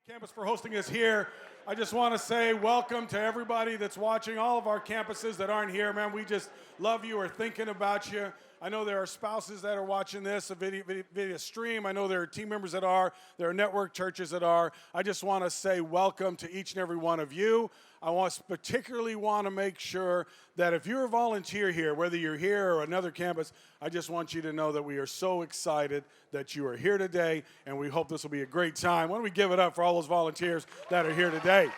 Campus for hosting us here. I just want to say welcome to everybody that's watching, all of our campuses that aren't here. Man, we just love you. We're thinking about you. I know there are spouses that are watching this, a video stream. I know there are team members that are. There are network churches that are. I just want to say welcome to each and every one of you. I particularly want to make sure that if you're a volunteer here, whether you're here or another campus, I just want you to know that we are so excited that you are here today, and we hope this will be a great time. Why don't we give it up for all those volunteers that are here today?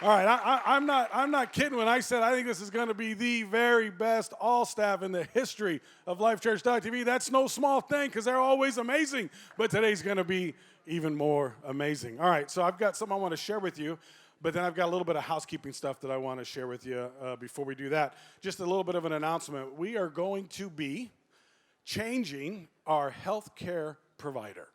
All right, I'm not kidding when I said I think this is going to be the very best all-staff in the history of Life.Church.tv. That's no small thing because they're always amazing, but today's going to be even more amazing. All right, so I've got something I want to share with you, but then I've got a little bit of housekeeping stuff that I want to share with you before we do that. Just a little bit of an announcement. We are going to be changing our health care provider.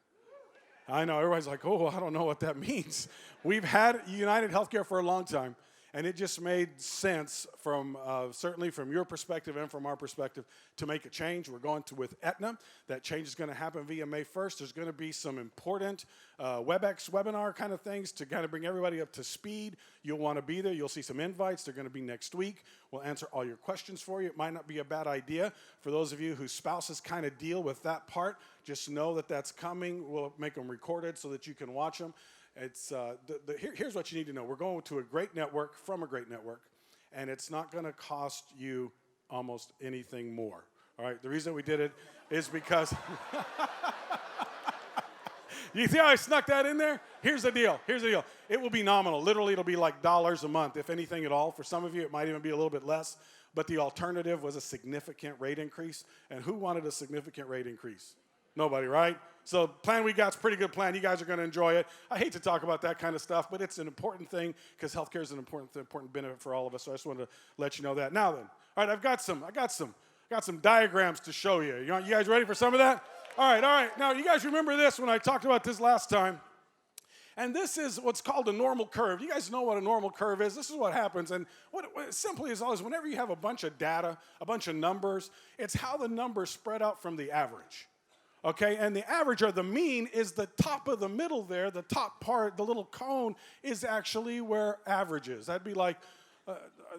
I know, everybody's like, oh, I don't know what that means. We've had United Healthcare for a long time, and it just made sense from certainly from your perspective and from our perspective to make a change. We're going with Aetna. That change is going to happen via May 1st. There's going to be some important WebEx webinar kind of things to kind of bring everybody up to speed. You'll want to be there. You'll see some invites. They're going to be next week. We'll answer all your questions for you. It might not be a bad idea. For those of you whose spouses kind of deal with that part, just know that that's coming. We'll make them recorded so that you can watch them. It's here's what you need to know. We're going to a great network from a great network, and it's not going to cost you almost anything more. All right, the reason we did it is because you see how I snuck that in there? Here's the deal. It will be nominal. Literally, it'll be like dollars a month, if anything at all. For some of you, it might even be a little bit less. But the alternative was a significant rate increase. And who wanted a significant rate increase? Nobody, right? So the plan we got is a pretty good plan. You guys are going to enjoy it. I hate to talk about that kind of stuff, but it's an important thing because healthcare is an important benefit for all of us. So I just wanted to let you know that. Now then, all right, I got some diagrams to show you. You guys ready for some of that? All right. Now, you guys remember this when I talked about this last time. And this is what's called a normal curve. You guys know what a normal curve is. This is what happens. And what it simply is always whenever you have a bunch of data, a bunch of numbers, it's how the numbers spread out from the average. Okay, and the average or the mean is the top of the middle there. The top part, the little cone, is actually where average is. That'd be like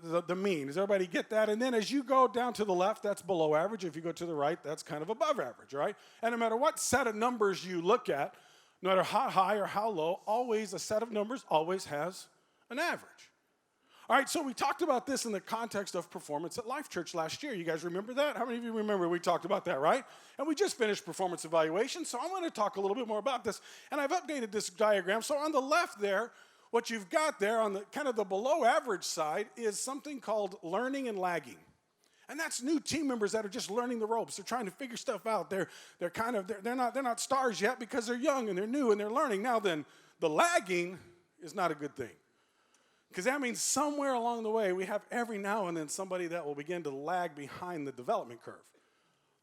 the mean. Does everybody get that? And then as you go down to the left, that's below average. If you go to the right, that's kind of above average, right? And no matter what set of numbers you look at, no matter how high or how low, always a set of numbers always has an average. All right, so we talked about this in the context of performance at Life.Church last year. You guys remember that? How many of you remember we talked about that, right? And we just finished performance evaluation, so I'm going to talk a little bit more about this. And I've updated this diagram. So on the left there, what you've got there on the kind of the below average side is something called learning and lagging. And that's new team members that are just learning the ropes. They're trying to figure stuff out. They're not stars yet because they're young and they're new and they're learning. Now then, the lagging is not a good thing. Because that means somewhere along the way, we have every now and then somebody that will begin to lag behind the development curve.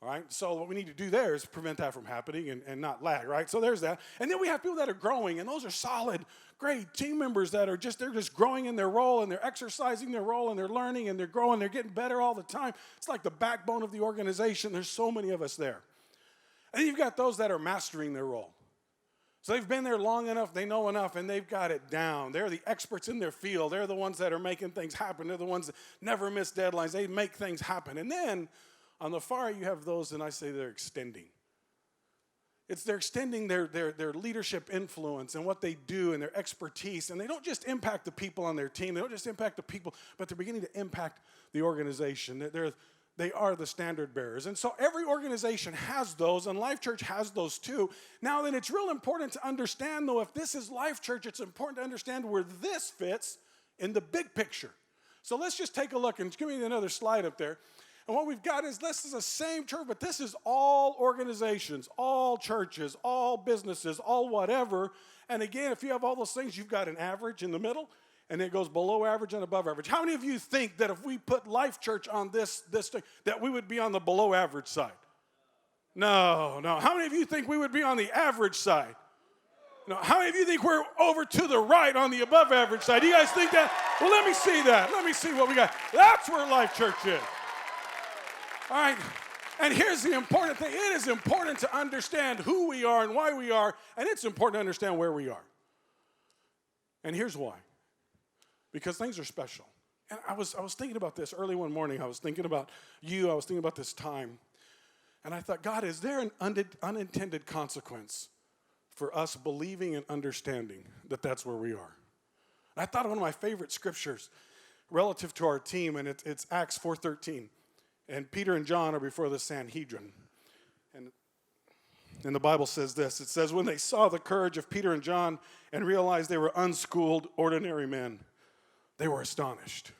All right? So what we need to do there is prevent that from happening and not lag, right? So there's that. And then we have people that are growing, and those are solid, great team members that are just growing in their role, and they're exercising their role, and they're learning, and they're growing, they're getting better all the time. It's like the backbone of the organization. There's so many of us there. And then you've got those that are mastering their role. So they've been there long enough, they know enough, and they've got it down. They're the experts in their field. They're the ones that are making things happen. They're the ones that never miss deadlines. They make things happen. And then on the far, you have those, and I say they're extending. They're extending their leadership influence and what they do and their expertise. And they don't just impact the people on their team. They don't just impact the people, but they're beginning to impact the organization. They are the standard bearers. And so every organization has those, and Life.Church has those too. Now then, it's real important to understand, though, if this is Life.Church, it's important to understand where this fits in the big picture. So let's just take a look, and give me another slide up there. And what we've got is this is the same church, but this is all organizations, all churches, all businesses, all whatever. And again, if you have all those things, you've got an average in the middle, and it goes below average and above average. How many of you think that if we put Life.Church on this thing, that we would be on the below average side? No. How many of you think we would be on the average side? No. How many of you think we're over to the right on the above average side? Do you guys think that? Well, let me see that. Let me see what we got. That's where Life.Church is. All right. And here's the important thing. It is important to understand who we are and why we are, and it's important to understand where we are. And here's why. Because things are special. And I was thinking about this early one morning. I was thinking about you. I was thinking about this time. And I thought, God, is there an unintended consequence for us believing and understanding that that's where we are? And I thought of one of my favorite scriptures relative to our team, and it's Acts 4:13. And Peter and John are before the Sanhedrin. And the Bible says this. It says, when they saw the courage of Peter and John and realized they were unschooled, ordinary men, they were astonished.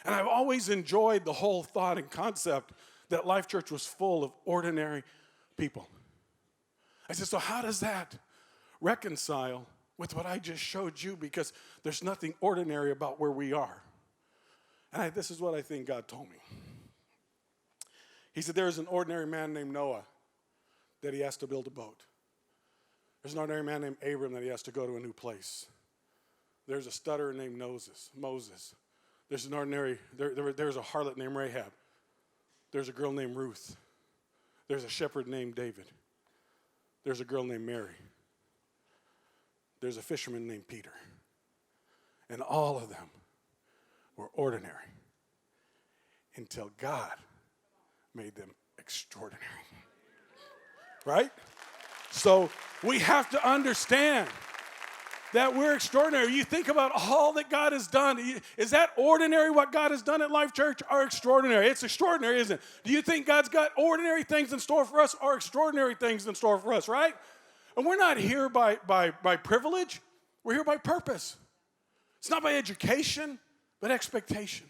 And I've always enjoyed the whole thought and concept that Life.Church was full of ordinary people. I said, so how does that reconcile with what I just showed you? Because there's nothing ordinary about where we are. And this is what I think God told me. He said, there is an ordinary man named Noah that he has to build a boat. There's an ordinary man named Abram that he has to go to a new place. There's a stutterer named Moses. There's an ordinary, there's a harlot named Rahab. There's a girl named Ruth. There's a shepherd named David. There's a girl named Mary. There's a fisherman named Peter. And all of them were ordinary until God made them extraordinary. Right? So we have to understand that we're extraordinary. You think about all that God has done. Is that ordinary what God has done at Life.Church or extraordinary? It's extraordinary, isn't it? Do you think God's got ordinary things in store for us or extraordinary things in store for us, right? And we're not here by privilege. We're here by purpose. It's not by education, but expectation.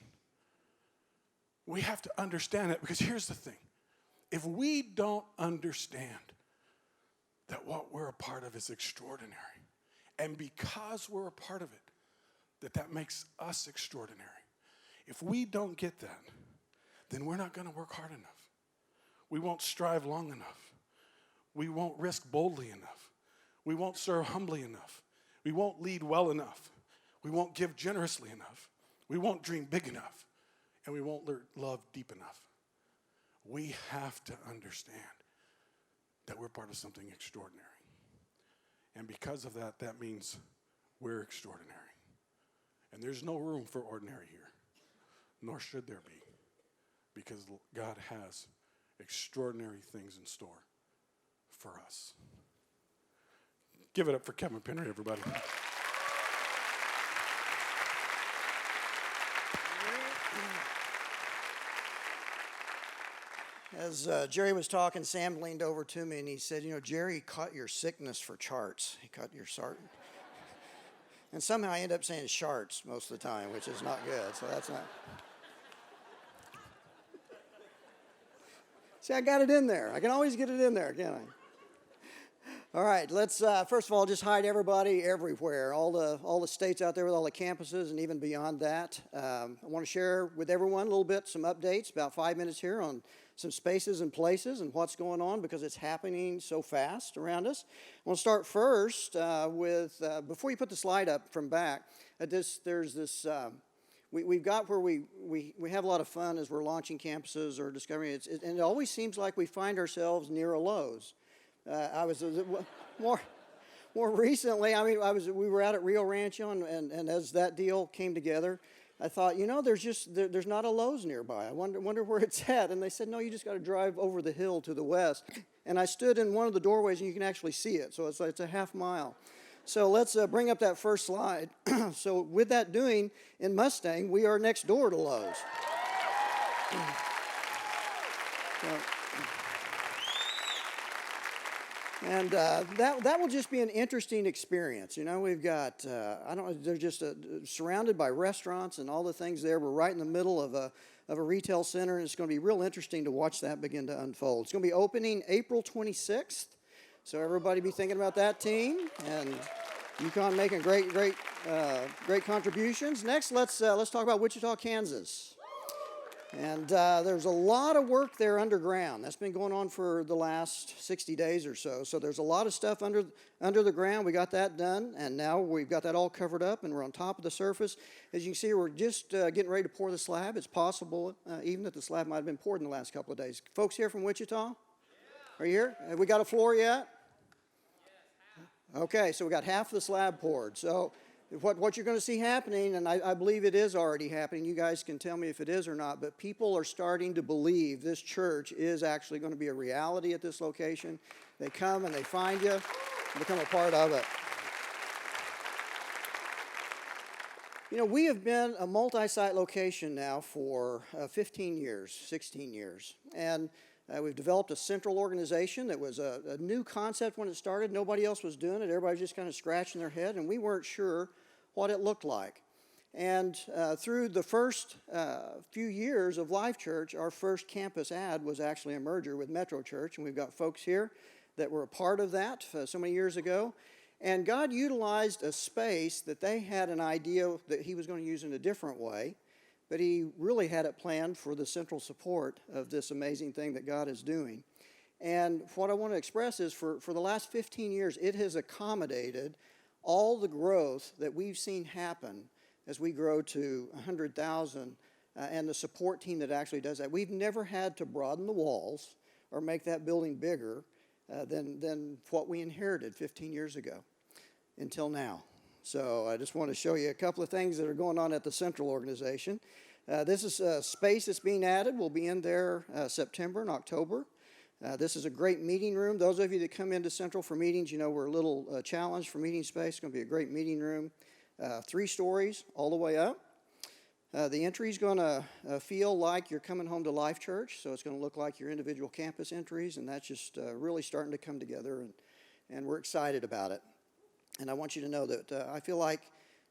We have to understand that, because here's the thing. If we don't understand that what we're a part of is extraordinary, and because we're a part of it, that makes us extraordinary. If we don't get that, then we're not going to work hard enough. We won't strive long enough. We won't risk boldly enough. We won't serve humbly enough. We won't lead well enough. We won't give generously enough. We won't dream big enough. And we won't love deep enough. We have to understand that we're part of something extraordinary. And because of that, that means we're extraordinary. And there's no room for ordinary here, nor should there be, because God has extraordinary things in store for us. Give it up for Kevin Penner, everybody. As Jerry was talking, Sam leaned over to me and he said, Jerry cut your sickness for charts. He cut your chart. And somehow I end up saying sharts most of the time, which is not good. So that's not. See, I got it in there. I can always get it in there, can't I? All right, let's first of all just hi to everybody everywhere, all the states out there with all the campuses and even beyond that. I want to share with everyone a little bit, some updates, about 5 minutes here on some spaces and places and what's going on, because it's happening so fast around us. I want to start first with, before you put the slide up from back, there's this, we've got where we have a lot of fun as we're launching campuses or discovering it, and it always seems like we find ourselves near a Lowe's. I was more recently. We were out at Rio Rancho, and as that deal came together, I thought, there's not a Lowe's nearby. I wonder where it's at. And they said, no, you just got to drive over the hill to the west. And I stood in one of the doorways, and you can actually see it. So it's a half mile. So let's bring up that first slide. So with that doing, in Mustang, we are next door to Lowe's. And that will just be an interesting experience. We've got, they're just surrounded by restaurants and all the things there. We're right in the middle of a retail center, and it's going to be real interesting to watch that begin to unfold. It's going to be opening April 26th, so everybody be thinking about that team. And UConn making great contributions. Next, let's talk about Wichita, Kansas. And there's a lot of work there underground. That's been going on for the last 60 days or so. So there's a lot of stuff under the ground. We got that done, and now we've got that all covered up, and we're on top of the surface. As you can see, we're just getting ready to pour the slab. It's possible even that the slab might have been poured in the last couple of days. Folks here from Wichita? Are you here? Have we got a floor yet? Okay, so we got half the slab poured. So what you're going to see happening, and I believe it is already happening, you guys can tell me if it is or not, but people are starting to believe this church is actually going to be a reality at this location. They come and they find you and become a part of it. You know, we have been a multi-site location now for 15 years, 16 years. And we've developed a central organization that was a new concept when it started. Nobody else was doing it. Everybody was just kind of scratching their head, and we weren't sure what it looked like. And through the first few years of Life.Church, our first campus ad was actually a merger with Metro Church, and we've got folks here that were a part of that so many years ago. And God utilized a space that they had an idea that he was going to use in a different way, but he really had it planned for the central support of this amazing thing that God is doing. And what I want to express is for the last 15 years, it has accommodated all the growth that we've seen happen as we grow to 100,000 and the support team that actually does that. We've never had to broaden the walls or make that building bigger than what we inherited 15 years ago until now. So I just want to show you a couple of things that are going on at the central organization. This is a space that's being added. We'll be in there September and October. This is a great meeting room. Those of you that come into Central for meetings, you know we're a little challenged for meeting space. It's going to be a great meeting room. 3 stories all the way up. The entry is going to feel like you're coming home to Life.Church, so it's going to look like your individual campus entries, and that's just really starting to come together, and we're excited about it. And I want you to know that I feel like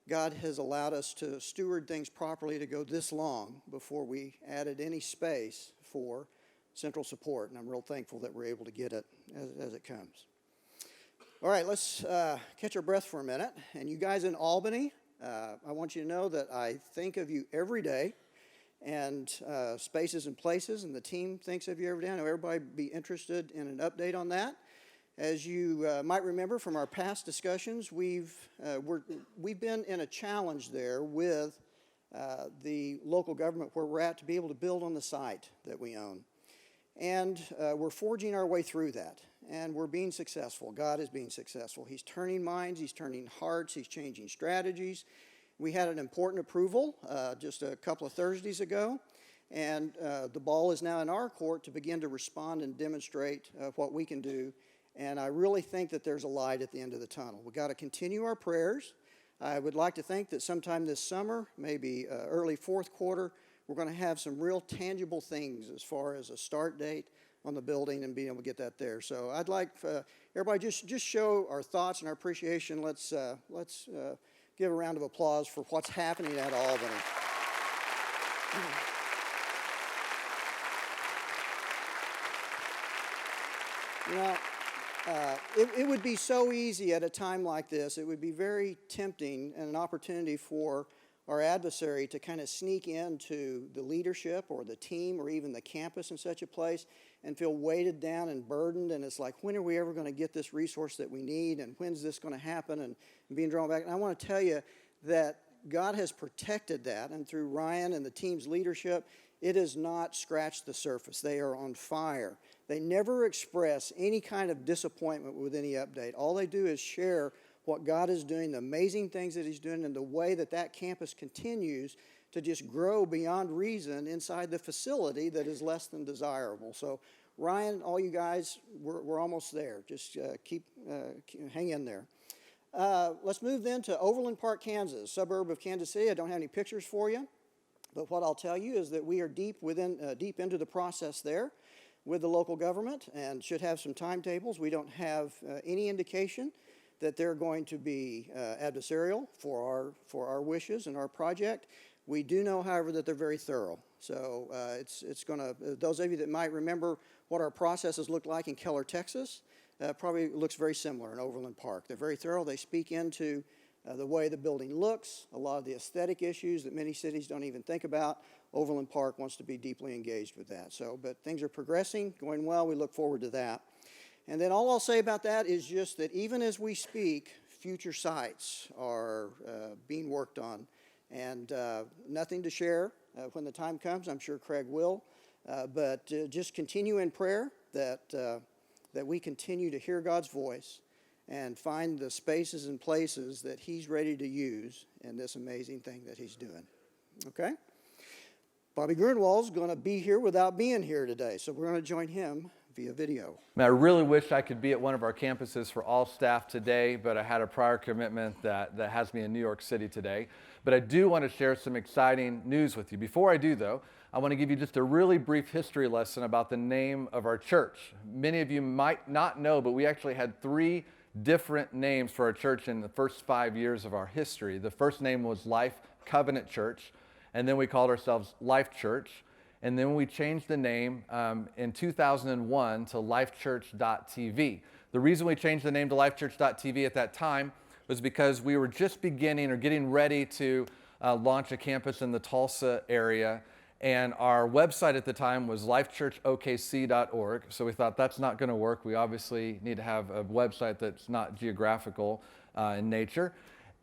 God has allowed us to steward things properly to go this long before we added any space for central support, and I'm real thankful that we're able to get it as it comes. All right, let's catch our breath for a minute. And you guys in Albany, I want you to know that I think of you every day, and Spaces and Places, and the team thinks of you every day. I know everybody would be interested in an update on that. As you might remember from our past discussions, we've been in a challenge there with the local government where we're at to be able to build on the site that we own. And we're forging our way through that, and we're being successful. God is being successful. He's turning minds, he's turning hearts, he's changing strategies. We had an important approval just a couple of Thursdays ago, and the ball is now in our court to begin to respond and demonstrate what we can do. And I really think that there's a light at the end of the tunnel. We've got to continue our prayers. I would like to think that sometime this summer, maybe early fourth quarter, we're going to have some real tangible things as far as a start date on the building and being able to get that there. So I'd like everybody just show our thoughts and our appreciation. Let's give a round of applause for what's happening at Albany. You know, it would be so easy at a time like this. It would be very tempting and an opportunity for our adversary to kind of sneak into the leadership or the team or even the campus in such a place and feel weighted down and burdened. And it's like, when are we ever going to get this resource that we need? And when's this going to happen? And being drawn back. And I want to tell you that God has protected that. And through Ryan and the team's leadership, it has not scratched the surface. They are on fire. They never express any kind of disappointment with any update. All they do is share what God is doing, the amazing things that he's doing, and the way that that campus continues to just grow beyond reason inside the facility that is less than desirable. So, Ryan, all you guys, we're almost there. Just hang in there. Let's move then to Overland Park, Kansas, suburb of Kansas City. I don't have any pictures for you, but what I'll tell you is that we are deep into the process there with the local government and should have some timetables. We don't have any indication that they're going to be adversarial for our wishes and our project. We do know, however, that they're very thorough. So it's going to, those of you that might remember what our processes look like in Keller, Texas, probably looks very similar in Overland Park. They're very thorough. They speak into the way the building looks, a lot of the aesthetic issues that many cities don't even think about. Overland Park wants to be deeply engaged with that. But things are progressing, going well. We look forward to that. And then all I'll say about that is just that even as we speak, future sites are being worked on. And nothing to share when the time comes. I'm sure Craig will. But just continue in prayer that we continue to hear God's voice and find the spaces and places that he's ready to use in this amazing thing that he's doing. Okay? Bobby Grunwald's going to be here without being here today, so we're going to join him via video. I really wish I could be at one of our campuses for all staff today, but I had a prior commitment that has me in New York City today. But I do want to share some exciting news with you. Before I do, though, I want to give you just a really brief history lesson about the name of our church. Many of you might not know, but we actually had 3 different names for our church in the first 5 years of our history. The first name was Life Covenant Church, and then we called ourselves Life.Church. And then we changed the name in 2001 to Life.Church.tv. The reason we changed the name to Life.Church.tv at that time was because we were just beginning or getting ready to launch a campus in the Tulsa area. And our website at the time was lifechurchokc.org. So we thought that's not going to work. We obviously need to have a website that's not geographical in nature.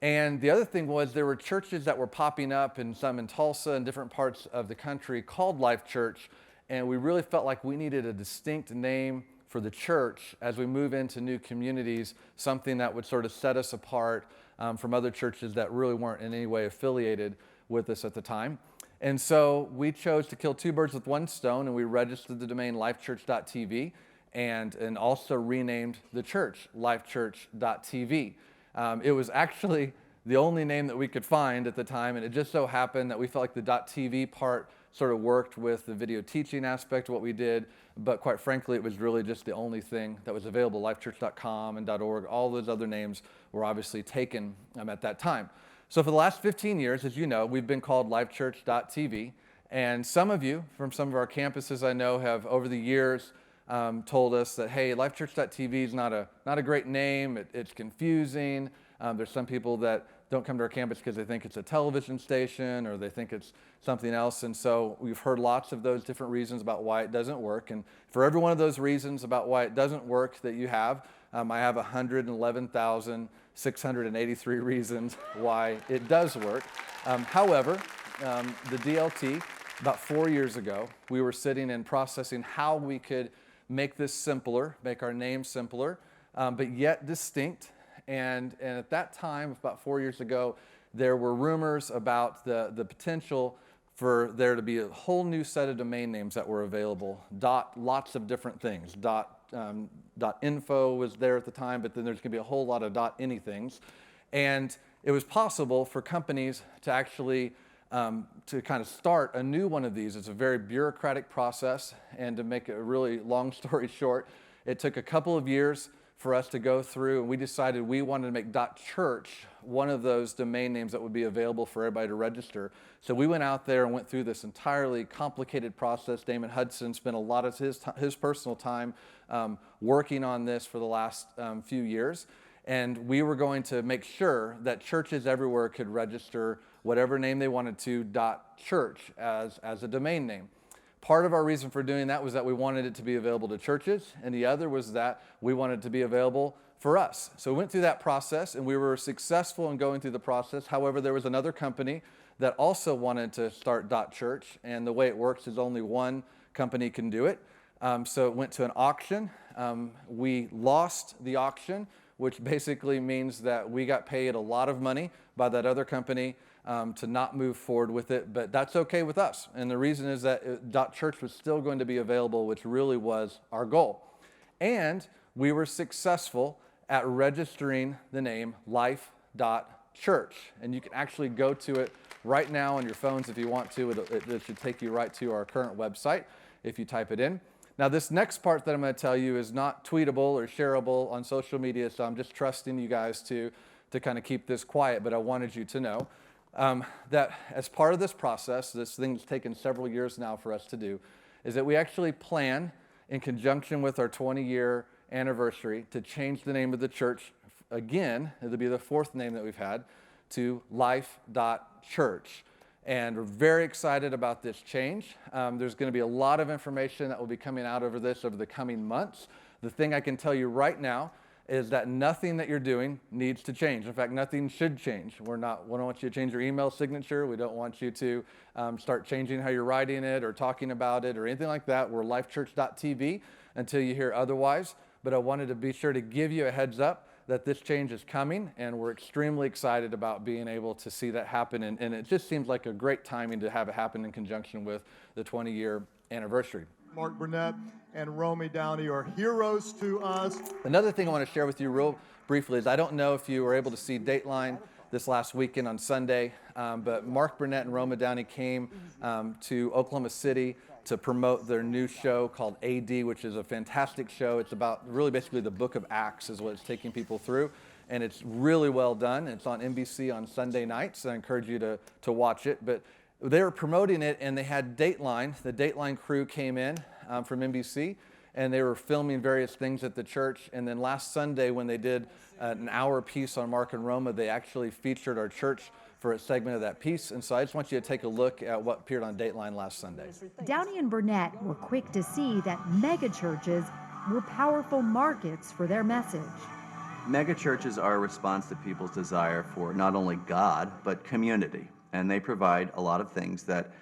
And the other thing was there were churches that were popping up, and some in Tulsa and different parts of the country called Life Church, and we really felt like we needed a distinct name for the church as we move into new communities, something that would sort of set us apart from other churches that really weren't in any way affiliated with us at the time. And so we chose to kill 2 birds with 1 stone, and we registered the domain lifechurch.tv and also renamed the church lifechurch.tv. It was actually the only name that we could find at the time, and it just so happened that we felt like the .tv part sort of worked with the video teaching aspect of what we did, but quite frankly, it was really just the only thing that was available. Lifechurch.com and .org, all those other names were obviously taken at that time. So for the last 15 years, as you know, we've been called Lifechurch.tv, and some of you from some of our campuses I know have over the years told us that, hey, Lifechurch.tv is not a great name, it's confusing. There's some people that don't come to our campus because they think it's a television station or they think it's something else. And so we've heard lots of those different reasons about why it doesn't work. And for every one of those reasons about why it doesn't work that you have, I have 111,683 reasons why it does work. However, the DLT, about 4 years ago, we were sitting and processing how we could make this simpler, make our name simpler, but yet distinct. And at that time, about 4 years ago, there were rumors about the potential for there to be a whole new set of domain names that were available. Lots of different things. .info was there at the time, but then there's going to be a whole lot of .anythings. And it was possible for companies to actually to kind of start a new one of these. It's a very bureaucratic process, and to make a really long story short, it took a couple of years for us to go through, and we decided we wanted to make .church one of those domain names that would be available for everybody to register. So we went out there and went through this entirely complicated process. Damon Hudson spent a lot of his personal time working on this for the last few years, and we were going to make sure that churches everywhere could register whatever name they wanted to .church as a domain name. Part of our reason for doing that was that we wanted it to be available to churches, and the other was that we wanted it to be available for us. So we went through that process, and we were successful in going through the process. However, there was another company that also wanted to start .church, and the way it works is only one company can do it. So it went to an auction. We lost the auction, which basically means that we got paid a lot of money by that other company to not move forward with it, but that's okay with us. And the reason is that .church was still going to be available, which really was our goal. And we were successful at registering the name Life.Church. And you can actually go to it right now on your phones if you want to. It should take you right to our current website if you type it in. Now, this next part that I'm going to tell you is not tweetable or shareable on social media, so I'm just trusting you guys to kind of keep this quiet, but I wanted you to know that as part of this process, this thing's taken several years now for us to do, is that we actually plan, in conjunction with our 20-year anniversary, to change the name of the church again, it'll be the fourth name that we've had, to Life.Church. And we're very excited about this change. There's going to be a lot of information that will be coming out over this over the coming months. The thing I can tell you right now is that nothing that you're doing needs to change. In fact, nothing should change. We don't want you to change your email signature. We don't want you to start changing how you're writing it or talking about it or anything like that. We're lifechurch.tv until you hear otherwise. But I wanted to be sure to give you a heads up that this change is coming, and we're extremely excited about being able to see that happen. And it just seems like a great timing to have it happen in conjunction with the 20-year anniversary. Mark Burnett and Romy Downey are heroes to us. Another thing I want to share with you real briefly is I don't know if you were able to see Dateline this last weekend on Sunday, but Mark Burnett and Roma Downey came to Oklahoma City to promote their new show called AD, which is a fantastic show. It's about really basically the book of Acts is what it's taking people through, and it's really well done. It's on NBC on Sunday nights. I encourage you to watch it. But they were promoting it, and they had Dateline. The Dateline crew came in from NBC, and they were filming various things at the church. And then last Sunday, when they did an hour piece on Mark and Roma, they actually featured our church for a segment of that piece. And so I just want you to take a look at what appeared on Dateline last Sunday. Downey and Burnett were quick to see that megachurches were powerful markets for their message. Megachurches are a response to people's desire for not only God, but community. And they provide a lot of things that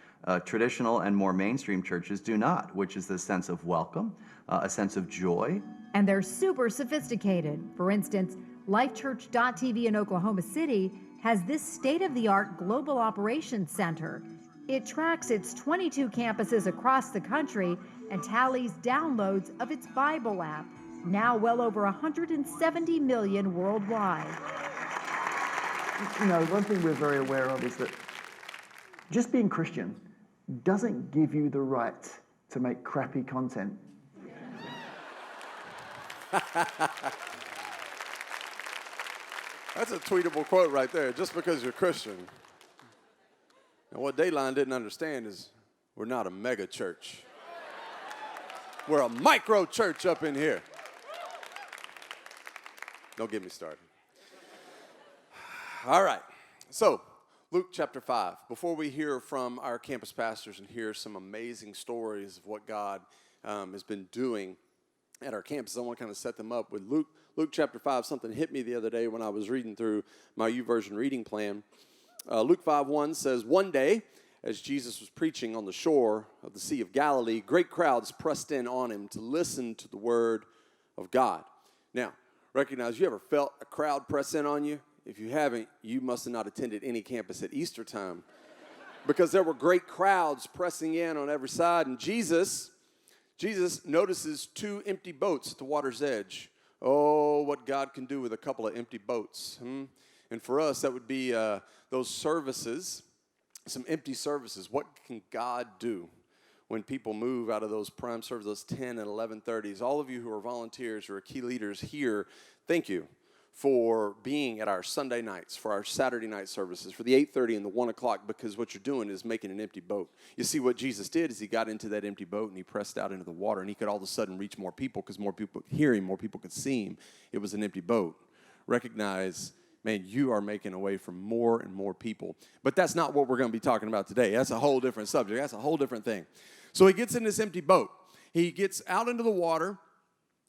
traditional and more mainstream churches do not, which is the sense of welcome, a sense of joy. And they're super sophisticated. For instance, Life.Church.tv in Oklahoma City has this state-of-the-art global operations center. It tracks its 22 campuses across the country and tallies downloads of its Bible app, now well over 170 million worldwide. You know, one thing we're very aware of is that just being Christian doesn't give you the right to make crappy content. That's a tweetable quote right there, just because you're Christian. And what Dayline didn't understand is we're not a mega church. We're a micro church up in here. Don't get me started. All right, so Luke chapter 5. Before we hear from our campus pastors and hear some amazing stories of what God has been doing at our campus, I want to kind of set them up with Luke chapter 5. Something hit me the other day when I was reading through my YouVersion reading plan. Luke 5:1 says, "One day, as Jesus was preaching on the shore of the Sea of Galilee, great crowds pressed in on him to listen to the word of God." Now, recognize, you ever felt a crowd press in on you? If you haven't, you must have not attended any campus at Easter time, because there were great crowds pressing in on every side. And Jesus notices two empty boats at the water's edge. Oh, what God can do with a couple of empty boats. And for us, that would be those services, some empty services. What can God do when people move out of those prime services, those 10 and 11:30s? All of you who are volunteers or are key leaders here, thank you for being at our Sunday nights, for our Saturday night services, for the 8:30 and the 1 o'clock, because what you're doing is making an empty boat. You see, what Jesus did is he got into that empty boat and he pressed out into the water, and he could all of a sudden reach more people because more people could hear him, more people could see him. It was an empty boat. Recognize, man, you are making a way for more and more people. But that's not what we're going to be talking about today. That's a whole different subject. That's a whole different thing. So he gets in this empty boat. He gets out into the water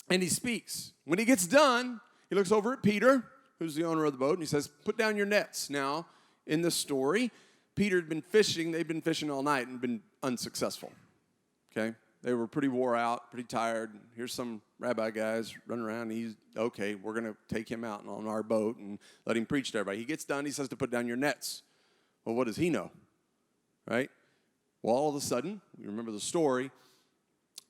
and he speaks. When he gets done, he looks over at Peter, who's the owner of the boat, and he says, "Put down your nets." Now, in this story, Peter had been fishing. They'd been fishing all night and been unsuccessful, okay? They were pretty wore out, pretty tired. Here's some rabbi guys running around. He's, okay, we're going to take him out on our boat and let him preach to everybody. He gets done. He says to put down your nets. Well, what does he know, right? Well, all of a sudden, you remember the story,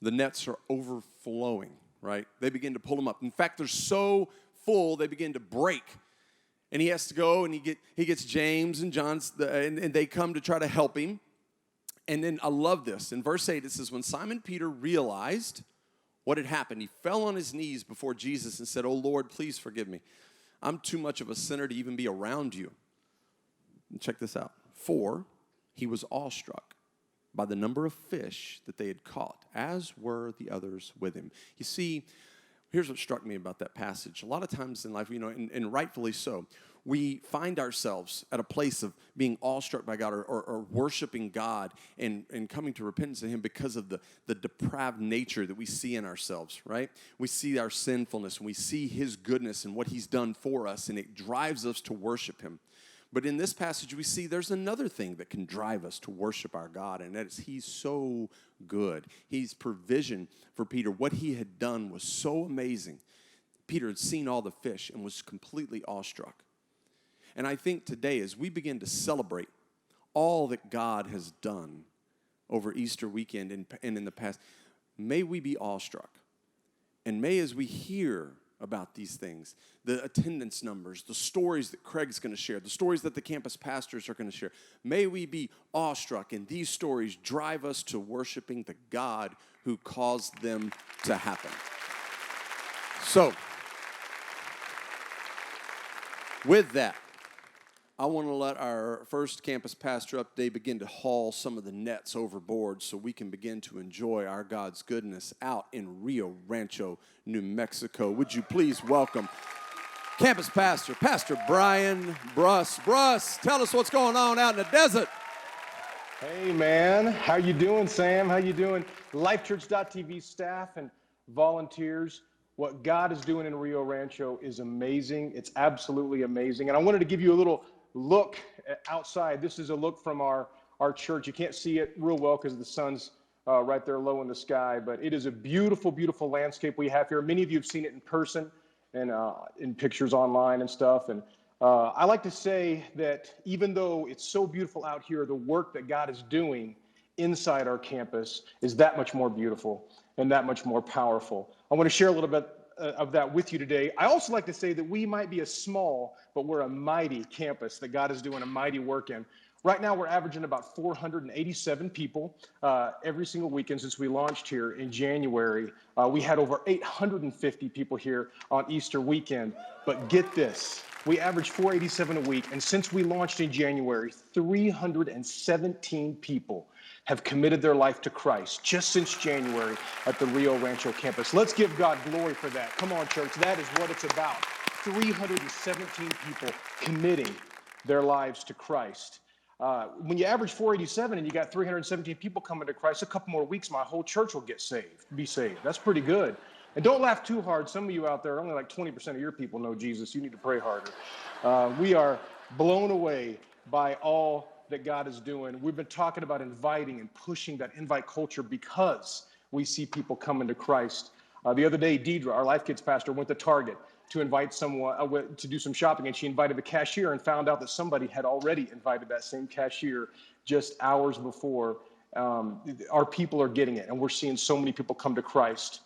the nets are overflowing, right? They begin to pull them up. In fact, they're so full, they begin to break. And he has to go, and he gets James and John, and they come to try to help him. And then I love this. In verse 8, it says, "When Simon Peter realized what had happened, he fell on his knees before Jesus and said, 'Oh, Lord, please forgive me. I'm too much of a sinner to even be around you.' And check this out. For he was awestruck by the number of fish that they had caught, as were the others with him." You see, Here's what struck me about that passage. A lot of times in life, and rightfully so, we find ourselves at a place of being awestruck by God or worshiping God and coming to repentance to Him because of the depraved nature that we see in ourselves, right? We see our sinfulness, and we see His goodness and what He's done for us, and it drives us to worship Him. But in this passage, we see there's another thing that can drive us to worship our God, and that is He's so good. His provision for Peter, what He had done was so amazing. Peter had seen all the fish and was completely awestruck. And I think today, as we begin to celebrate all that God has done over Easter weekend and in the past, may we be awestruck. And may, as we hear about these things, the attendance numbers, the stories that Craig's going to share, the stories that the campus pastors are going to share, may we be awestruck, and these stories drive us to worshiping the God who caused them to happen. So, with that, I want to let our first campus pastor update begin to haul some of the nets overboard so we can begin to enjoy our God's goodness out in Rio Rancho, New Mexico. Would you please welcome campus pastor, Pastor Brian Bruss. Bruss, tell us what's going on out in the desert. Hey, man. How you doing, Sam? How you doing? Life.Church.tv staff and volunteers. What God is doing in Rio Rancho is amazing. It's absolutely amazing. And I wanted to give you a little look outside. This is a look from our church. You can't see it real well because the sun's right there low in the sky, but it is a beautiful, beautiful landscape we have here. Many of you have seen it in person and in pictures online and stuff. And I like to say that even though it's so beautiful out here, the work that God is doing inside our campus is that much more beautiful and that much more powerful. I want to share a little bit of that with you today. I also like to say that we might be a small, but we're a mighty campus that God is doing a mighty work in. Right now, we're averaging about 487 people every single weekend since we launched here in January. We had over 850 people here on Easter weekend. But get this, we average 487 a week, and since we launched in January, 317 people have committed their life to Christ just since January at the Rio Rancho campus. Let's give God glory for that. Come on, church, that is what it's about. 317 people committing their lives to Christ. When you average 487 and you got 317 people coming to Christ, a couple more weeks, my whole church will be saved. That's pretty good. And don't laugh too hard. Some of you out there, only like 20% of your people know Jesus. You need to pray harder. We are blown away by all that God is doing. We've been talking about inviting and pushing that invite culture because we see people coming to Christ. The other day, Deidre, our Life Kids pastor, went to Target to invite someone to do some shopping, and she invited the cashier and found out that somebody had already invited that same cashier just hours before. Our people are getting it, and we're seeing so many people come to Christ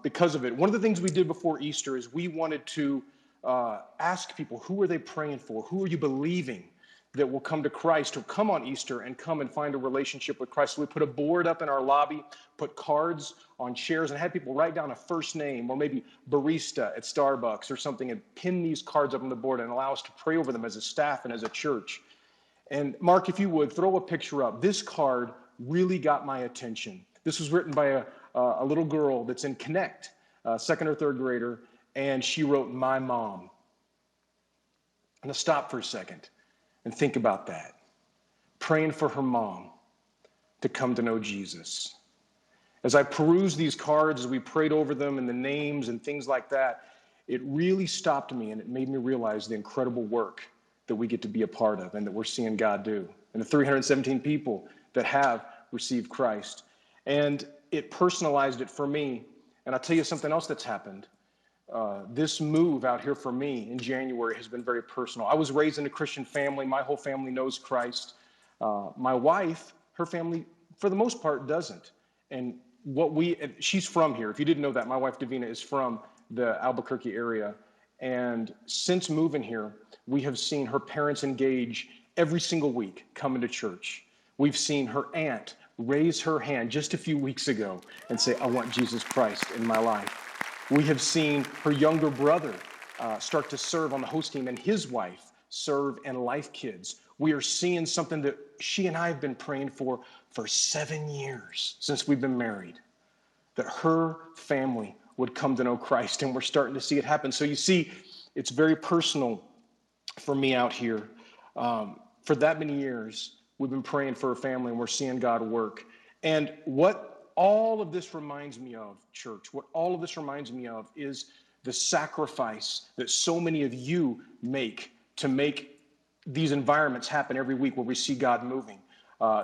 because of it. One of the things we did before Easter is we wanted to ask people, who are they praying for? Who are you believing that will come to Christ, who come on Easter and come and find a relationship with Christ? So we put a board up in our lobby, put cards on chairs, and had people write down a first name or maybe barista at Starbucks or something and pin these cards up on the board and allow us to pray over them as a staff and as a church. And Mark, if you would, throw a picture up. This card really got my attention. This was written by a little girl that's in Connect, second or third grader, and she wrote, "My mom." I'm going to stop for a second and think about that. Praying for her mom to come to know Jesus. As I perused these cards, as we prayed over them and the names and things like that, it really stopped me and it made me realize the incredible work that we get to be a part of and that we're seeing God do. And the 317 people that have received Christ. And it personalized it for me. And I'll tell you something else that's happened. This move out here for me in January has been very personal. I was raised in a Christian family. My whole family knows Christ. My wife, her family, for the most part, doesn't. And she's from here. If you didn't know that, my wife Davina is from the Albuquerque area. And since moving here, we have seen her parents engage every single week coming to church. We've seen her aunt raise her hand just a few weeks ago and say, "I want Jesus Christ in my life." We have seen her younger brother start to serve on the host team and his wife serve in Life Kids. We are seeing something that she and I have been praying for 7 years since we've been married, that her family would come to know Christ, and we're starting to see it happen. So you see, it's very personal for me out here. For that many years, we've been praying for a family, and we're seeing God work. And what all of this reminds me of, church, what all of this reminds me of is the sacrifice that so many of you make to make these environments happen every week where we see God moving.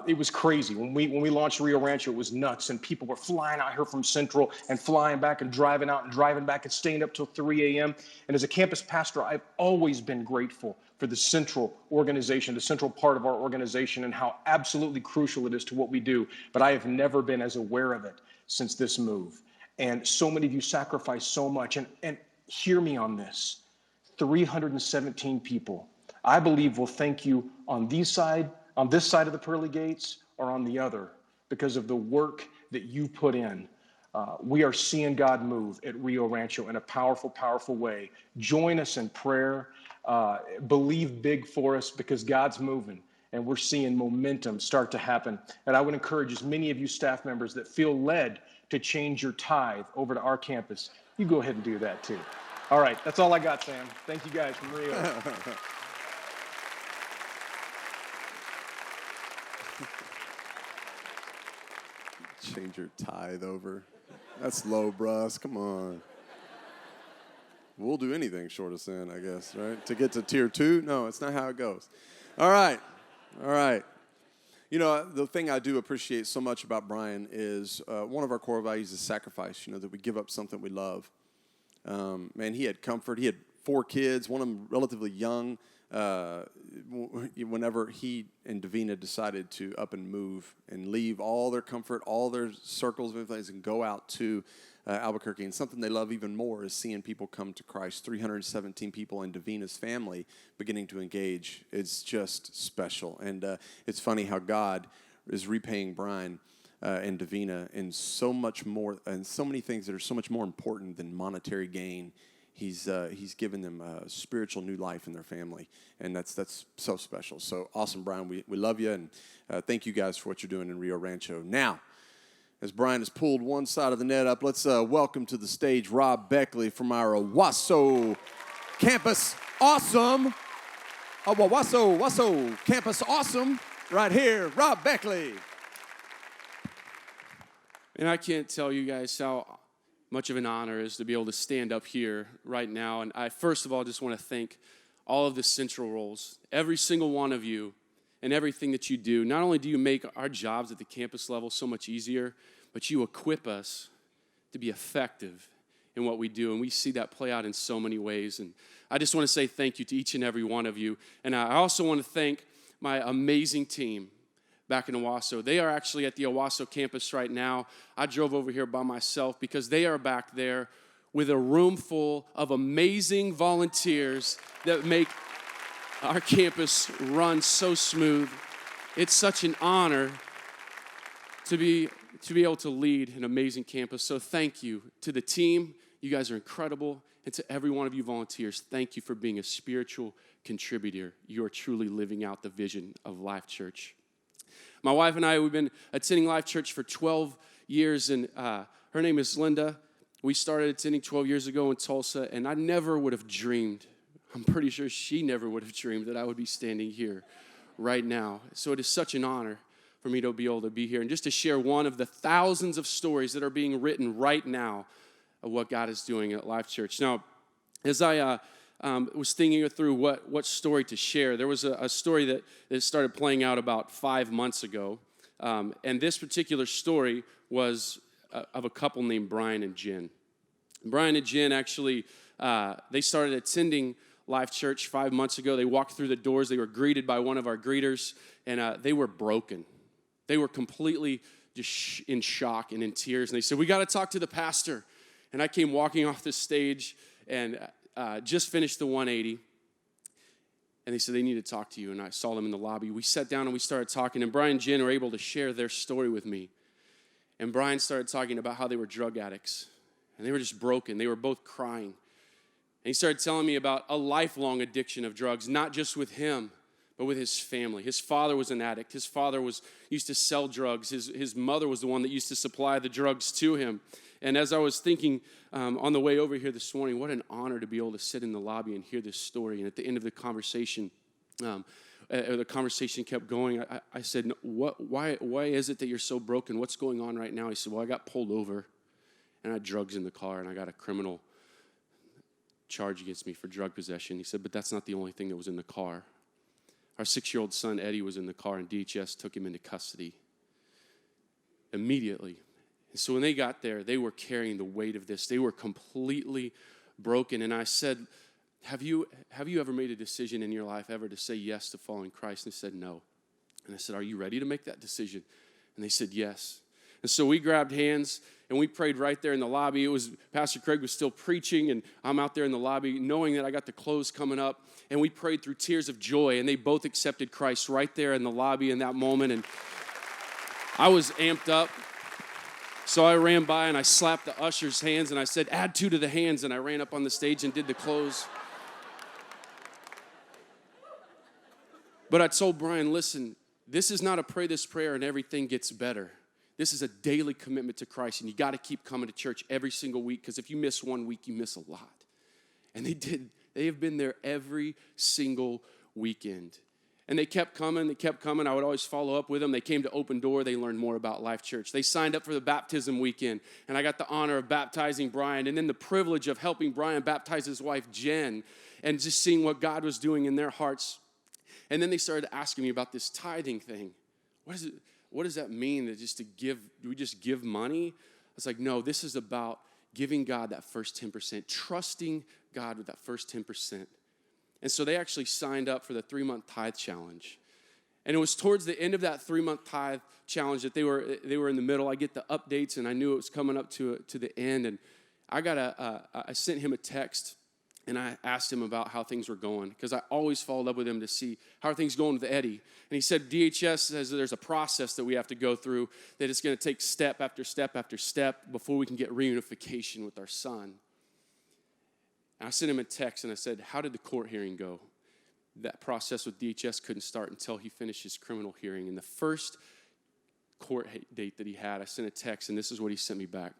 It was crazy. When we launched Rio Rancho, it was nuts, and people were flying out here from Central and flying back and driving out and driving back and staying up till 3 a.m. And as a campus pastor, I've always been grateful for the central organization, the central part of our organization, and how absolutely crucial it is to what we do. But I have never been as aware of it since this move. And so many of you sacrifice so much. And hear me on this. 317 people, I believe, will thank you on this side of the pearly gates or on the other because of the work that you put in. We are seeing God move at Rio Rancho in a powerful, powerful way. Join us in prayer. Believe big for us because God's moving and we're seeing momentum start to happen. And I would encourage as many of you staff members that feel led to change your tithe over to our campus, you go ahead and do that too. All right, that's all I got, Sam. Thank you guys from Rio. Change your tithe over. That's low, brus. Come on. We'll do anything short of sin, I guess, right? To get to tier 2? No, it's not how it goes. All right. You know, the thing I do appreciate so much about Brian is one of our core values is sacrifice, that we give up something we love. Man, he had comfort. He had 4 kids, one of them relatively young. Whenever he and Davina decided to up and move and leave all their comfort, all their circles of influence, and go out to Albuquerque. And something they love even more is seeing people come to Christ. 317 people in Davina's family beginning to engage. It's just special. And it's funny how God is repaying Brian and Davina in so much more, and so many things that are so much more important than monetary gain. He's given them a spiritual new life in their family, and that's so special. So awesome, Brian. We love you, and thank you guys for what you're doing in Rio Rancho. Now, as Brian has pulled one side of the net up, let's welcome to the stage Rob Beckley from our Owasso campus. Awesome. Owasso campus. Awesome. Right here, Rob Beckley. And I can't tell you guys how much of an honor it is to be able to stand up here right now. And I, first of all, just want to thank all of the central roles, every single one of you, and everything that you do. Not only do you make our jobs at the campus level so much easier, but you equip us to be effective in what we do. And we see that play out in so many ways. And I just want to say thank you to each and every one of you. And I also want to thank my amazing team back in Owasso. They are actually at the Owasso campus right now. I drove over here by myself because they are back there with a room full of amazing volunteers that make our campus run so smooth. It's such an honor to be able to lead an amazing campus. So thank you to the team. You guys are incredible. And to every one of you volunteers, thank you for being a spiritual contributor. You are truly living out the vision of Life.Church. My wife and I, we've been attending Life.Church for 12 years, and her name is Linda. We started attending 12 years ago in Tulsa, and I never would have dreamed, I'm pretty sure she never would have dreamed that I would be standing here right now. So it is such an honor for me to be able to be here and just to share one of the thousands of stories that are being written right now of what God is doing at Life.Church. Now, as I was thinking through what story to share, there was a story that started playing out about 5 months ago. And this particular story was of a couple named Brian and Jen. Brian and Jen actually, they started attending Life.Church 5 months ago. They walked through the doors. They were greeted by one of our greeters, and they were broken. They were completely just in shock and in tears. And they said, "We got to talk to the pastor." And I came walking off the stage and just finished the 180. And they said, "They need to talk to you." And I saw them in the lobby. We sat down and we started talking. And Brian and Jen were able to share their story with me. And Brian started talking about how they were drug addicts. And they were just broken. They were both crying. And he started telling me about a lifelong addiction of drugs, not just with him, but with his family. His father was an addict. His father used to sell drugs. His mother was the one that used to supply the drugs to him. And as I was thinking on the way over here this morning, what an honor to be able to sit in the lobby and hear this story. And at the end of the conversation, the conversation kept going. I said, why is it that you're so broken? What's going on right now? He said, well, I got pulled over, and I had drugs in the car, and I got a criminal charge against me for drug possession. He said, but that's not the only thing that was in the car. Our 6-year-old son, Eddie, was in the car, and DHS took him into custody immediately. And so when they got there, they were carrying the weight of this. They were completely broken. And I said, have you ever made a decision in your life ever to say yes to following Christ? And they said, no. And I said, are you ready to make that decision? And they said, yes. And so we grabbed hands, and we prayed right there in the lobby. Pastor Craig was still preaching, and I'm out there in the lobby knowing that I got the close coming up. And we prayed through tears of joy, and they both accepted Christ right there in the lobby in that moment. And I was amped up. So I ran by, and I slapped the usher's hands, and I said, add 2 to the hands. And I ran up on the stage and did the close. But I told Brian, listen, this is not a pray this prayer and everything gets better. This is a daily commitment to Christ, and you got to keep coming to church every single week, because if you miss one week, you miss a lot. And they did. They have been there every single weekend. And they kept coming. I would always follow up with them. They came to Open Door. They learned more about Life.Church. They signed up for the baptism weekend, and I got the honor of baptizing Brian, and then the privilege of helping Brian baptize his wife, Jen, and just seeing what God was doing in their hearts. And then they started asking me about this tithing thing. What does that mean? That do we just give money? I was like, no, this is about giving God that first 10%, trusting God with that first 10%. And so they actually signed up for the 3-month tithe challenge. And it was towards the end of that 3-month tithe challenge that they were in the middle. I get the updates, and I knew it was coming up to the end. And I sent him a text, and I asked him about how things were going, because I always followed up with him to see how are things going with Eddie. And he said DHS says that there's a process that we have to go through, that it's going to take step after step after step before we can get reunification with our son. And I sent him a text, and I said, how did the court hearing go? That process with DHS couldn't start until he finished his criminal hearing. And the first court date that he had, I sent a text, and this is what he sent me back.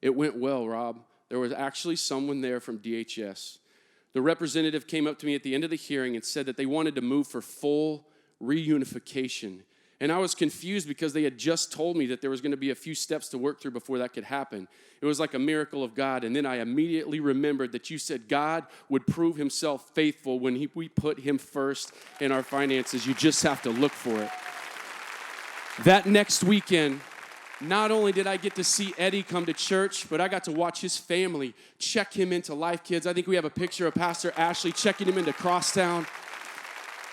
It went well, Rob. There was actually someone there from DHS. The representative came up to me at the end of the hearing and said that they wanted to move for full reunification. And I was confused because they had just told me that there was going to be a few steps to work through before that could happen. It was like a miracle of God. And then I immediately remembered that you said God would prove himself faithful when we put him first in our finances. You just have to look for it. That next weekend, not only did I get to see Eddie come to church, but I got to watch his family check him into Life Kids. I think we have a picture of Pastor Ashley checking him into Crosstown.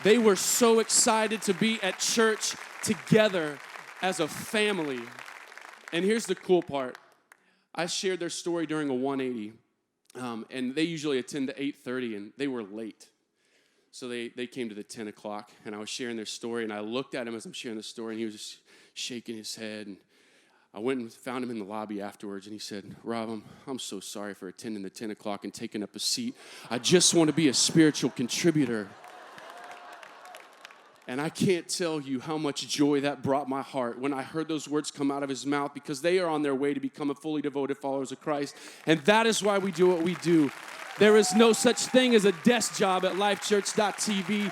They were so excited to be at church together as a family. And here's the cool part. I shared their story during a 180, and they usually attend to 8:30, and they were late. So they came to the 10 o'clock, and I was sharing their story, and I looked at him as I'm sharing the story, and he was just shaking his head. And I went and found him in the lobby afterwards, and he said, Rob, I'm so sorry for attending the 10 o'clock and taking up a seat. I just want to be a spiritual contributor. And I can't tell you how much joy that brought my heart when I heard those words come out of his mouth, because they are on their way to become a fully devoted followers of Christ. And that is why we do what we do. There is no such thing as a desk job at Life.Church.tv.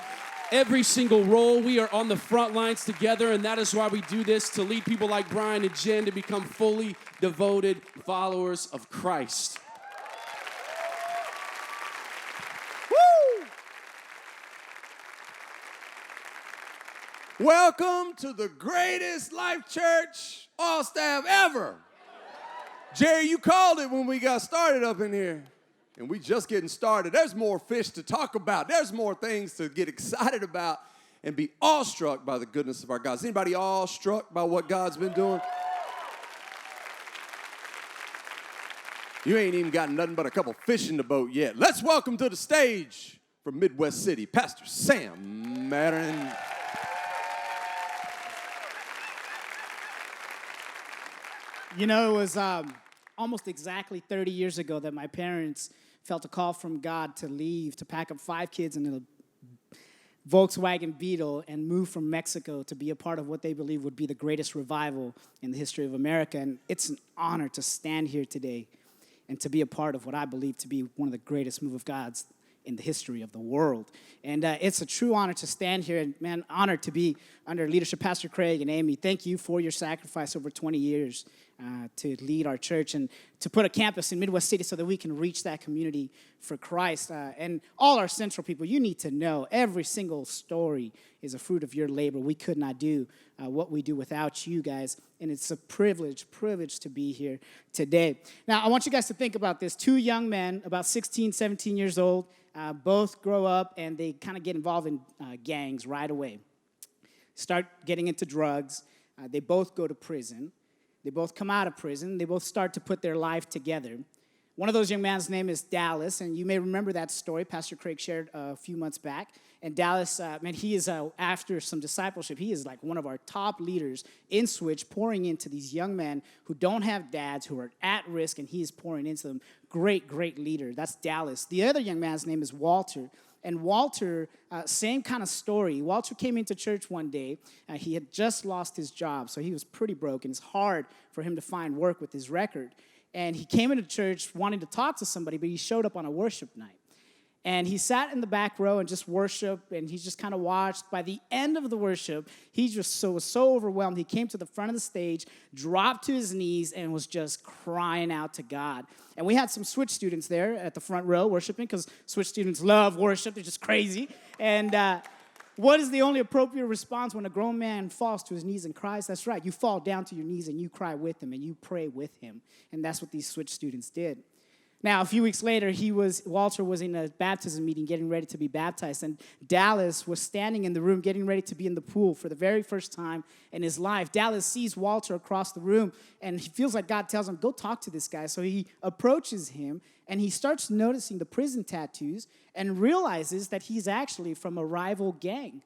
Every single role, we are on the front lines together, and that is why we do this, to lead people like Brian and Jen to become fully devoted followers of Christ. Welcome to the greatest Life Church all staff ever. Jerry, you called it when we got started up in here. And we just getting started. There's more fish to talk about. There's more things to get excited about and be awestruck by the goodness of our God. Is anybody awestruck by what God's been doing? You ain't even got nothing but a couple fish in the boat yet. Let's welcome to the stage from Midwest City, Pastor Sam Madden. You know, it was almost exactly 30 years ago that my parents felt a call from God to leave, to pack up 5 kids and Volkswagen Beetle and moved from Mexico to be a part of what they believe would be the greatest revival in the history of America. And it's an honor to stand here today and to be a part of what I believe to be one of the greatest move of God's in the history of the world. And it's a true honor to stand here, and man, honored to be under leadership. Pastor Craig and Amy, thank you for your sacrifice over 20 years to lead our church and to put a campus in Midwest City so that we can reach that community for Christ. And all our central people, you need to know every single story is a fruit of your labor. We could not do what we do without you guys, and it's a privilege to be here today. Now, I want you guys to think about this. Two young men, about 16, 17 years old, both grow up, and they kind of get involved in gangs right away. Start getting into drugs. They both go to prison. They both come out of prison. They both start to put their life together. One of those young men's name is Dallas, and you may remember that story Pastor Craig shared a few months back. And Dallas, man, he is, after some discipleship, he is like one of our top leaders in Switch, pouring into these young men who don't have dads, who are at risk, and he is pouring into them. Great, great leader. That's Dallas. The other young man's name is Walter. And Walter, same kind of story. Walter came into church one day. He had just lost his job, so he was pretty broke, and it's hard for him to find work with his record. And he came into church wanting to talk to somebody, but he showed up on a worship night. And he sat in the back row and just worshiped, and he just kind of watched. By the end of the worship, he just was so overwhelmed. He came to the front of the stage, dropped to his knees, and was just crying out to God. And we had some Switch students there at the front row worshiping, because Switch students love worship. They're just crazy. And what is the only appropriate response when a grown man falls to his knees and cries? That's right. You fall down to your knees and you cry with him and you pray with him. And that's what these Switch students did. Now, a few weeks later, Walter was in a baptism meeting getting ready to be baptized, and Dallas was standing in the room getting ready to be in the pool for the very first time in his life. Dallas sees Walter across the room, and he feels like God tells him, go talk to this guy. So he approaches him, and he starts noticing the prison tattoos and realizes that he's actually from a rival gang.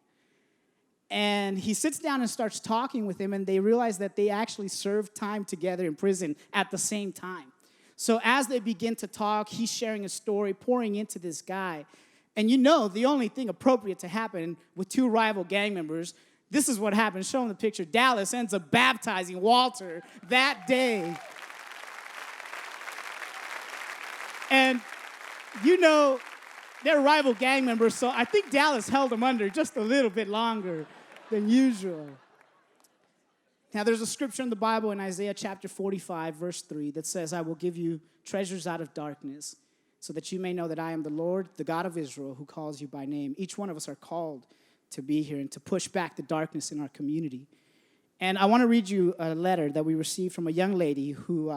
And he sits down and starts talking with him, and they realize that they actually served time together in prison at the same time. So as they begin to talk, he's sharing a story, pouring into this guy. And you know the only thing appropriate to happen with two rival gang members, this is what happens. Show him the picture. Dallas ends up baptizing Walter that day. And you know, they're rival gang members, so I think Dallas held him under just a little bit longer than usual. Now, there's a scripture in the Bible in Isaiah chapter 45, verse 3, that says, I will give you treasures out of darkness, so that you may know that I am the Lord, the God of Israel, who calls you by name. Each one of us are called to be here and to push back the darkness in our community. And I want to read you a letter that we received from a young lady who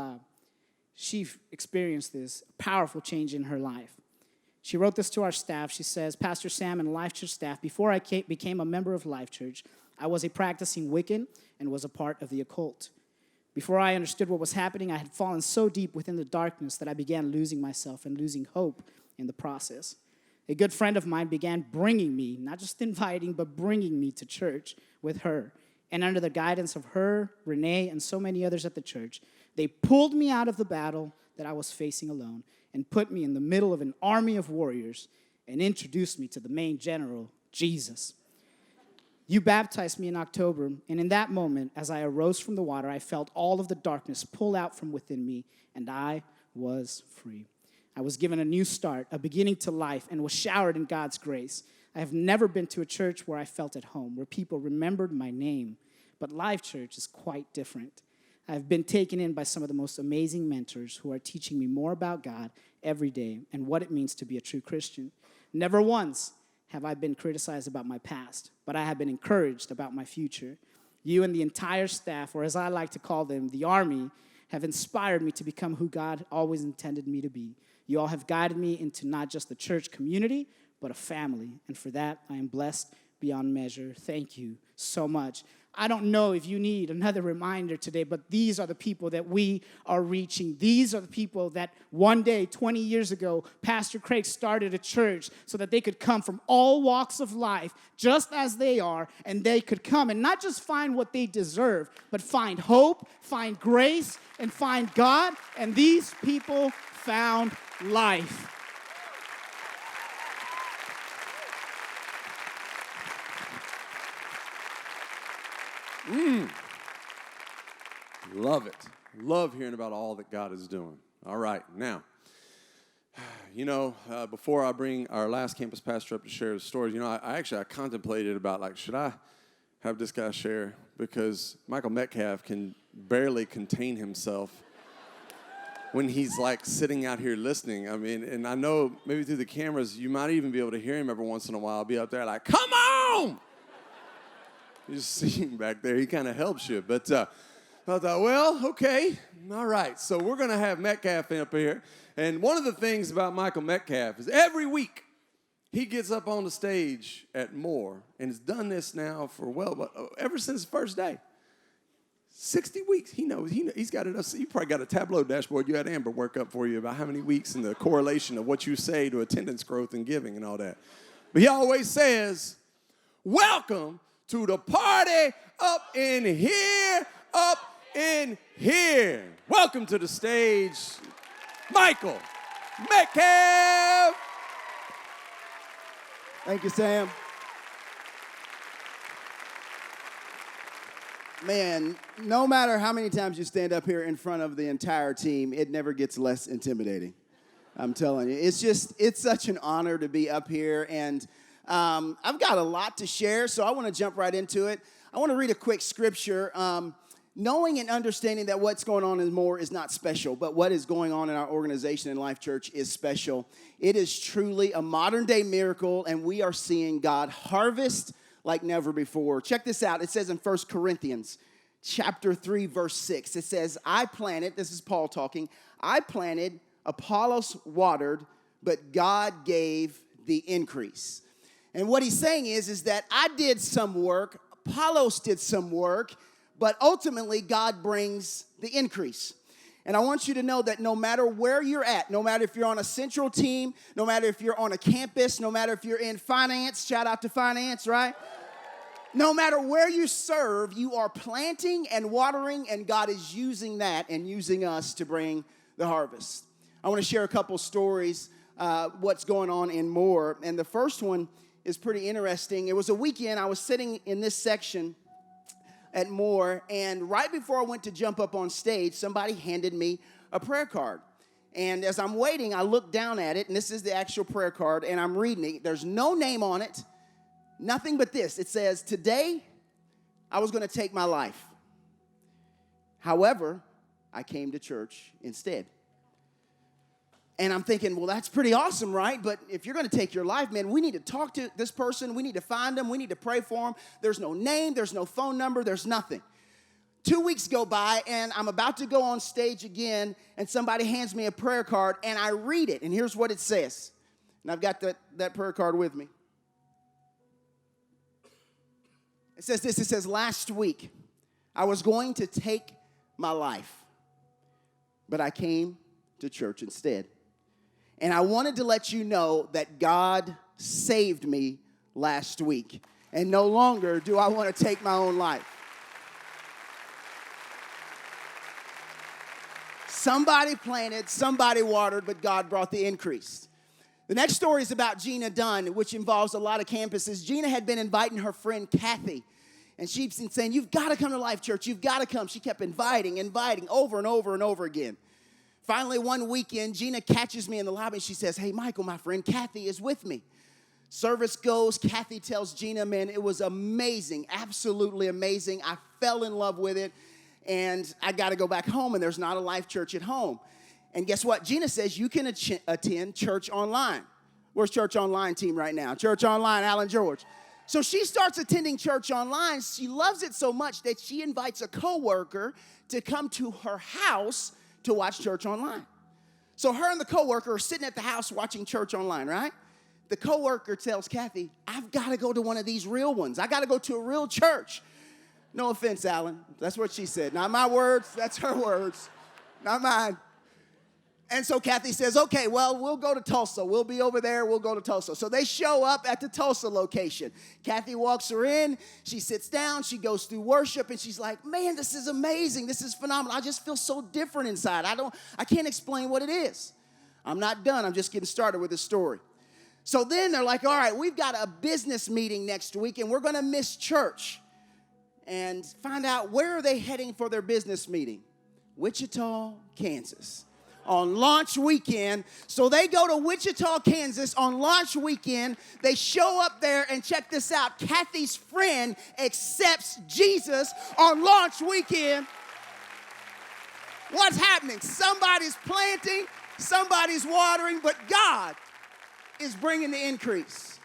she experienced this powerful change in her life. She wrote this to our staff. She says, Pastor Sam and Life.Church staff, before I became a member of Life.Church, I was a practicing Wiccan and was a part of the occult. Before I understood what was happening, I had fallen so deep within the darkness that I began losing myself and losing hope in the process. A good friend of mine began bringing me, not just inviting, but bringing me to church with her. And under the guidance of her, Renee, and so many others at the church, they pulled me out of the battle that I was facing alone and put me in the middle of an army of warriors and introduced me to the main general, Jesus. You baptized me in October, and in that moment, as I arose from the water, I felt all of the darkness pull out from within me, and I was free. I was given a new start, a beginning to life, and was showered in God's grace. I have never been to a church where I felt at home, where people remembered my name, but Life.Church is quite different. I've been taken in by some of the most amazing mentors who are teaching me more about God every day and what it means to be a true Christian. Never once have I been criticized about my past, but I have been encouraged about my future. You and the entire staff, or as I like to call them, the army, have inspired me to become who God always intended me to be. You all have guided me into not just the church community, but a family, and for that, I am blessed beyond measure. Thank you so much. I don't know if you need another reminder today, but these are the people that we are reaching. These are the people that one day, 20 years ago, Pastor Craig started a church so that they could come from all walks of life, just as they are, and they could come and not just find what they deserve, but find hope, find grace, and find God. And these people found life. Love it. Love hearing about all that God is doing. All right, now, before I bring our last campus pastor up to share his stories, I contemplated about, like, should I have this guy share? Because Michael Metcalf can barely contain himself when he's, like, sitting out here listening. I mean, and I know maybe through the cameras, you might even be able to hear him every once in a while be up there like, come on! You just see him back there. He kind of helps you. But I thought, well, okay, all right. So we're going to have Metcalf up here. And one of the things about Michael Metcalf is every week he gets up on the stage at Moore and has done this now for, ever since the first day. 60 weeks. He knows. He's got it. You probably got a Tableau dashboard you had Amber work up for you about how many weeks and the correlation of what you say to attendance growth and giving and all that. But he always says, welcome to the party up in here, up in here. Welcome to the stage, Michael Metcalf. Thank you, Sam. Man, no matter how many times you stand up here in front of the entire team, it never gets less intimidating. I'm telling you. It's such an honor to be up here, and I've got a lot to share, so I want to jump right into it. I want to read a quick scripture. Knowing and understanding that what's going on in Moore is not special, but what is going on in our organization in Life.Church is special. It is truly a modern-day miracle, and we are seeing God harvest like never before. Check this out. It says in 1 Corinthians chapter 3, verse 6, it says, I planted, this is Paul talking, I planted, Apollos watered, but God gave the increase. And what he's saying is that I did some work, Apollos did some work, but ultimately God brings the increase. And I want you to know that no matter where you're at, no matter if you're on a central team, no matter if you're on a campus, no matter if you're in finance, shout out to finance, right? No matter where you serve, you are planting and watering, and God is using that and using us to bring the harvest. I want to share a couple stories, what's going on in Moore. And the first one is pretty interesting. It was a weekend. I was sitting in this section at Moore, and right before I went to jump up on stage, somebody handed me a prayer card. And as I'm waiting, I look down at it, and this is the actual prayer card, and I'm reading it. There's no name on it, nothing but this. It says, today, I was going to take my life. However, I came to church instead. And I'm thinking, well, that's pretty awesome, right? But if you're going to take your life, man, we need to talk to this person. We need to find them. We need to pray for them. There's no name. There's no phone number. There's nothing. 2 weeks go by, and I'm about to go on stage again, and somebody hands me a prayer card, and I read it. And here's what it says. And I've got that prayer card with me. It says this. It says, last week, I was going to take my life, but I came to church instead. And I wanted to let you know that God saved me last week. And no longer do I want to take my own life. Somebody planted, somebody watered, but God brought the increase. The next story is about Gina Dunn, which involves a lot of campuses. Gina had been inviting her friend Kathy. And she's been saying, you've got to come to Life Church. You've got to come. She kept inviting over and over and over again. Finally, one weekend, Gina catches me in the lobby, and she says, hey, Michael, my friend Kathy is with me. Service goes. Kathy tells Gina, man, it was amazing, absolutely amazing. I fell in love with it, and I got to go back home, and there's not a Life Church at home. And guess what? Gina says you can attend Church Online. Where's Church Online team right now? Church Online, Alan George. So she starts attending Church Online. She loves it so much that she invites a coworker to come to her house to watch Church Online. So her and the coworker are sitting at the house watching Church Online, right? The coworker tells Kathy, I've got to go to one of these real ones. I got to go to a real church. No offense, Alan. That's what she said. Not my words. That's her words. Not mine. And so Kathy says, okay, well, we'll go to Tulsa. We'll be over there. We'll go to Tulsa. So they show up at the Tulsa location. Kathy walks her in. She sits down. She goes through worship, and she's like, man, this is amazing. This is phenomenal. I just feel so different inside. I can't explain what it is. I'm not done. I'm just getting started with this story. So then they're like, all right, we've got a business meeting next week, and we're going to miss church. and find out where are they heading for their business meeting. Wichita, Kansas. On launch weekend. So they go to Wichita, Kansas on launch weekend. They show up there, and check this out. Kathy's friend accepts Jesus on launch weekend. What's happening? Somebody's planting, somebody's watering, but God is bringing the increase.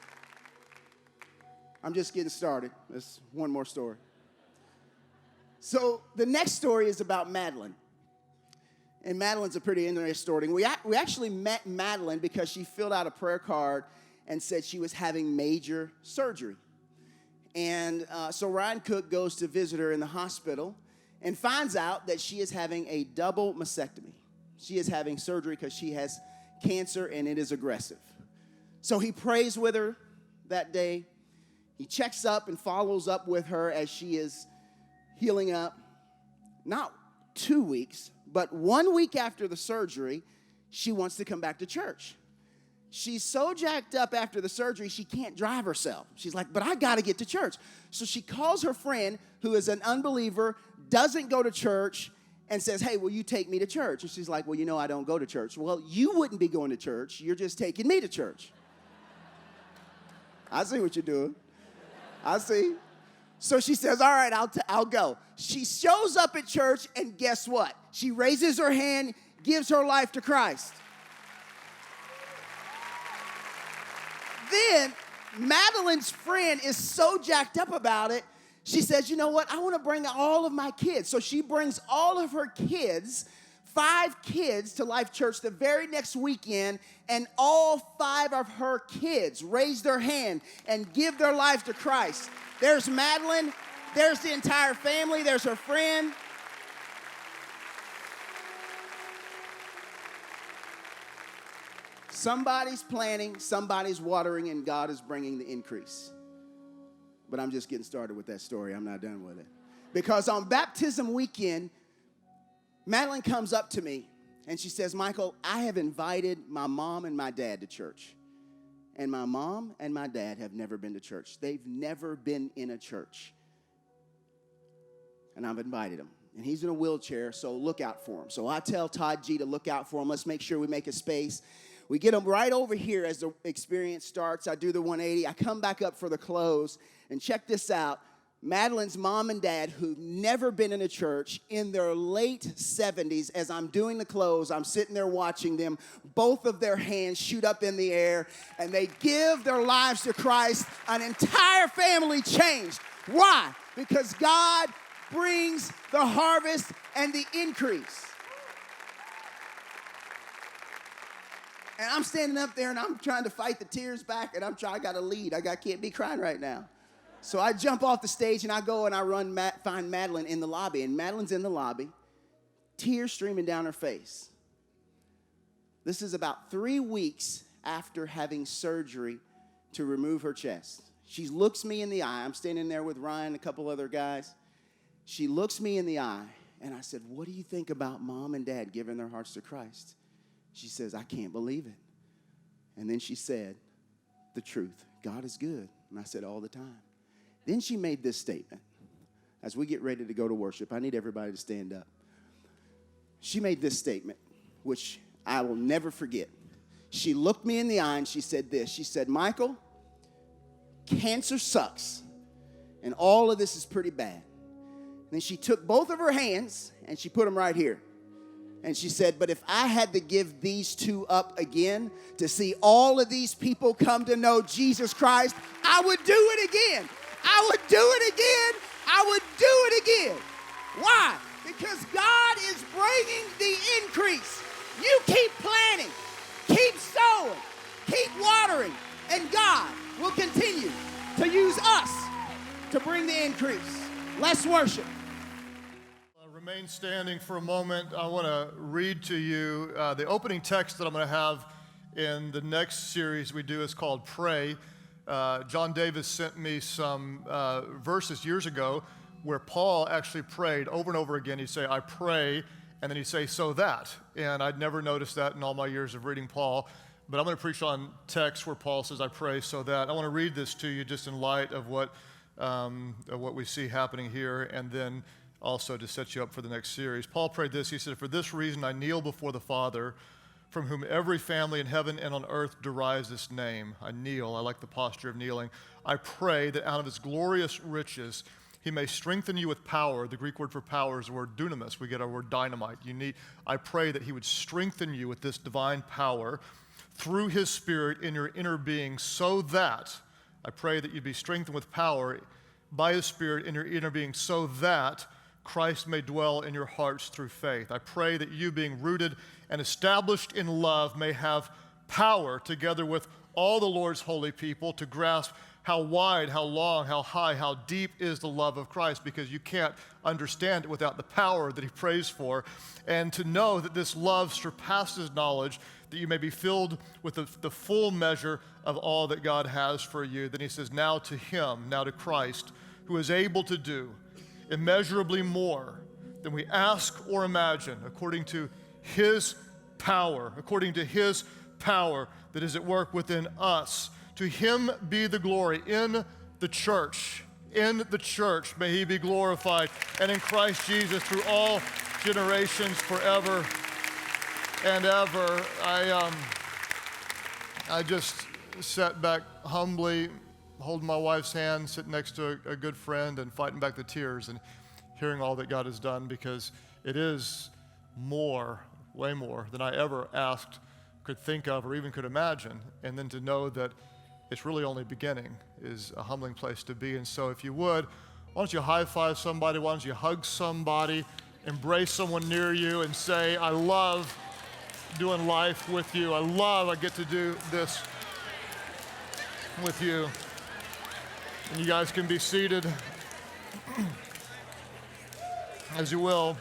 I'm just getting started. There's one more story. So the next story is about Madeline. And Madeline's a pretty interesting story. We actually met Madeline because she filled out a prayer card and said she was having major surgery. And so Ryan Cook goes to visit her in the hospital and finds out that she is having a double mastectomy. She is having surgery because she has cancer and it is aggressive. So he prays with her that day. He checks up and follows up with her as she is healing up. Not 2 weeks, but 1 week after the surgery, she wants to come back to church. She's so jacked up after the surgery, she can't drive herself. She's like, but I got to get to church. So she calls her friend, who is an unbeliever, doesn't go to church, and says, hey, will you take me to church? And she's like, well, you know I don't go to church. Well, you wouldn't be going to church. You're just taking me to church. I see what you're doing. I see. So she says, all right, I'll go. She shows up at church, and guess what? She raises her hand, gives her life to Christ. Then Madeline's friend is so jacked up about it, she says, you know what? I want to bring all of my kids. So she brings all of her kids, 5 kids, to Life.Church the very next weekend, and all 5 of her kids raise their hand and give their life to Christ. There's Madeline. There's the entire family. There's her friend. Somebody's planting, somebody's watering, and God is bringing the increase. But I'm just getting started with that story. I'm not done with it. Because on baptism weekend, Madeline comes up to me, and she says, Michael, I have invited my mom and my dad to church. And my mom and my dad have never been to church. They've never been in a church. And I've invited them. And he's in a wheelchair, so look out for him. So I tell Todd G to look out for him. Let's make sure we make a space. We get him right over here as the experience starts. I do the 180. I come back up for the close. And check this out. Madeline's mom and dad, who've never been in a church, in their late 70s, as I'm doing the close, I'm sitting there watching them. Both of their hands shoot up in the air, and they give their lives to Christ. An entire family changed. Why? Because God brings the harvest and the increase. And I'm standing up there, and I'm trying to fight the tears back, and I got to lead. I can't be crying right now. So I jump off the stage, and I go and I find Madeline in the lobby. And Madeline's in the lobby, tears streaming down her face. This is about 3 weeks after having surgery to remove her chest. She looks me in the eye. I'm standing there with Ryan and a couple other guys. She looks me in the eye, and I said, what do you think about mom and dad giving their hearts to Christ? She says, I can't believe it. And then she said, the truth, God is good. And I said, all the time. Then she made this statement. As we get ready to go to worship, I need everybody to stand up. She made this statement, which I will never forget. She looked me in the eye and she said this. She said, Michael, cancer sucks, and all of this is pretty bad. And then she took both of her hands and she put them right here. And she said, but if I had to give these 2 up again to see all of these people come to know Jesus Christ, I would do it again. I would do it again. I would do it again. Why? Because God is bringing the increase. You keep planting, keep sowing, keep watering, and God will continue to use us to bring the increase. Let's worship. Remain standing for a moment. I want to read to you the opening text that I'm going to have in the next series we do is called Pray. John Davis sent me some verses years ago where Paul actually prayed over and over again. He'd say, I pray, and then he'd say, so that. And I'd never noticed that in all my years of reading Paul. But I'm going to preach on text where Paul says, I pray so that. I want to read this to you just in light of what of what we see happening here, and then also to set you up for the next series. Paul prayed this. He said, "For this reason I kneel before the Father, from whom every family in heaven and on earth derives its name." I kneel. I like the posture of kneeling. "I pray that out of his glorious riches he may strengthen you with power." The Greek word for power is the word dunamis. We get our word dynamite. I pray that he would strengthen you with this divine power through his Spirit in your inner being, so that, I pray that you'd be strengthened with power by his Spirit in your inner being, so that Christ may dwell in your hearts through faith. I pray that you, being rooted and established in love, may have power, together with all the Lord's holy people, to grasp how wide, how long, how high, how deep is the love of Christ, because you can't understand it without the power that he prays for, and to know that this love surpasses knowledge, that you may be filled with the full measure of all that God has for you. Then he says, now to him, now to Christ, who is able to do immeasurably more than we ask or imagine, according to his power that is at work within us. To him be the glory in the church. In the church may he be glorified, and in Christ Jesus through all generations forever and ever. I just sat back humbly, holding my wife's hand, sitting next to a good friend, and fighting back the tears and hearing all that God has done, because it is more, way more than I ever asked, could think of, or even could imagine. And then to know that it's really only beginning is a humbling place to be. And so if you would, why don't you high five somebody, why don't you hug somebody, embrace someone near you and say, I love doing life with you. I get to do this with you. And you guys can be seated as you will.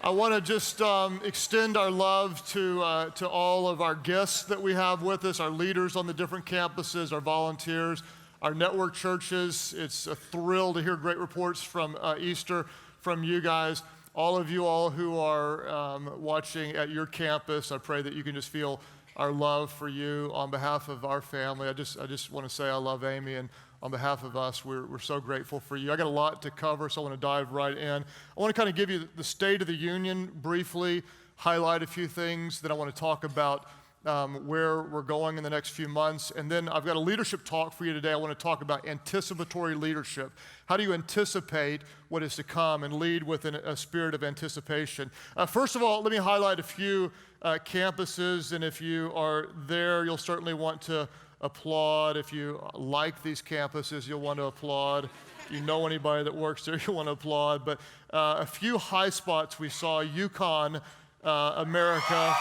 I want to just extend our love to all of our guests that we have with us, our leaders on the different campuses, our volunteers, our network churches. It's a thrill to hear great reports from Easter from you guys. All of you all who are watching at your campus, I pray that you can just feel our love for you on behalf of our family. I just want to say I love Amy, and on behalf of us, we're so grateful for you. I got a lot to cover, so I want to dive right in. I want to kind of give you the State of the Union briefly, highlight a few things, then I want to talk about where we're going in the next few months. And then I've got a leadership talk for you today. I want to talk about anticipatory leadership. How do you anticipate what is to come and lead with a spirit of anticipation? First of all, let me highlight a few campuses, and if you are there, you'll certainly want to applaud. If you like these campuses, you'll want to applaud. If you know anybody that works there, you'll want to applaud. But a few high spots we saw. Yukon, America,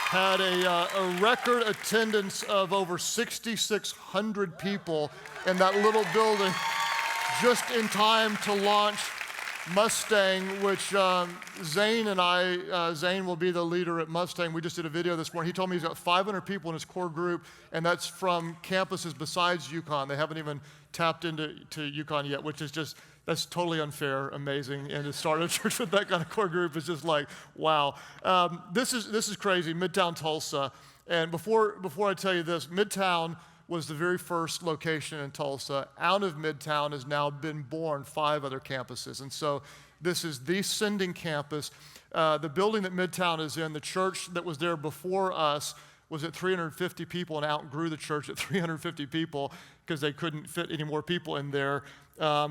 had a record attendance of over 6,600 people in that little building, just in time to launch Mustang, which Zane and Zane will be the leader at Mustang. We just did a video this morning. He told me he's got 500 people in his core group, and that's from campuses besides Yukon. They haven't even tapped into Yukon yet, which is just, that's totally unfair, amazing. And to start a church with that kind of core group is just like, wow. This is crazy, Midtown Tulsa. And before I tell you this, Midtown was the very first location in Tulsa. Out of Midtown has now been born 5 other campuses. And so this is the sending campus. The building that Midtown is in, the church that was there before us, was at 350 people and outgrew the church at 350 people because they couldn't fit any more people in there.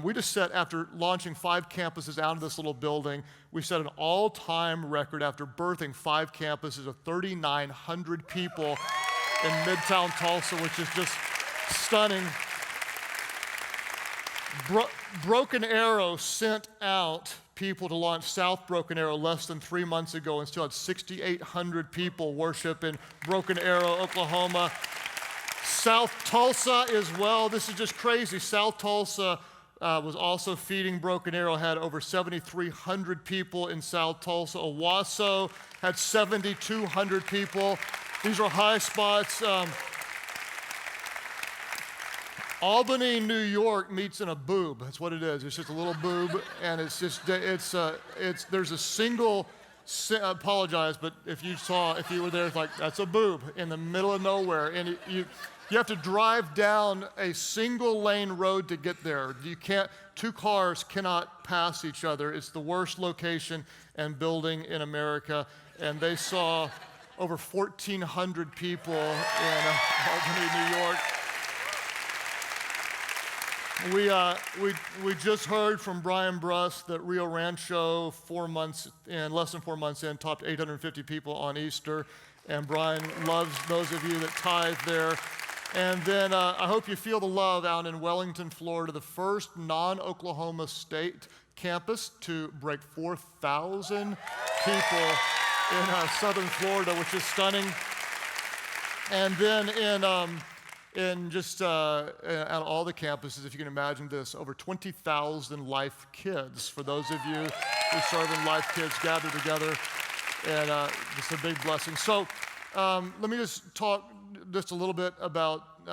We just set, after launching 5 campuses out of this little building, we set an all-time record after birthing 5 campuses of 3,900 people in Midtown Tulsa, which is just stunning. Broken Arrow sent out people to launch South Broken Arrow less than 3 months ago and still had 6,800 people worship in Broken Arrow, Oklahoma. South Tulsa as well. This is just crazy. South Tulsa was also feeding Broken Arrow, had over 7,300 people in South Tulsa. Owasso had 7,200 people. These are high spots. Albany, New York meets in a boob. That's what it is. It's just a little boob, and it's just there's a single apologize, but if you were there, it's like, that's a boob in the middle of nowhere. And you have to drive down a single lane road to get there. Two cars cannot pass each other. It's the worst location and building in America. And they saw over 1,400 people in Albany, New York. We just heard from Brian Bruss that Rio Rancho, less than 4 months in, topped 850 people on Easter. And Brian loves those of you that tithe there. And then I hope you feel the love out in Wellington, Florida, the first non-Oklahoma State campus to break 4,000 people in southern Florida, which is stunning. And then in just at all the campuses, if you can imagine this, over 20,000 Life Kids. For those of you who serve in Life Kids, gather together, and it's a big blessing. So let me just talk just a little bit about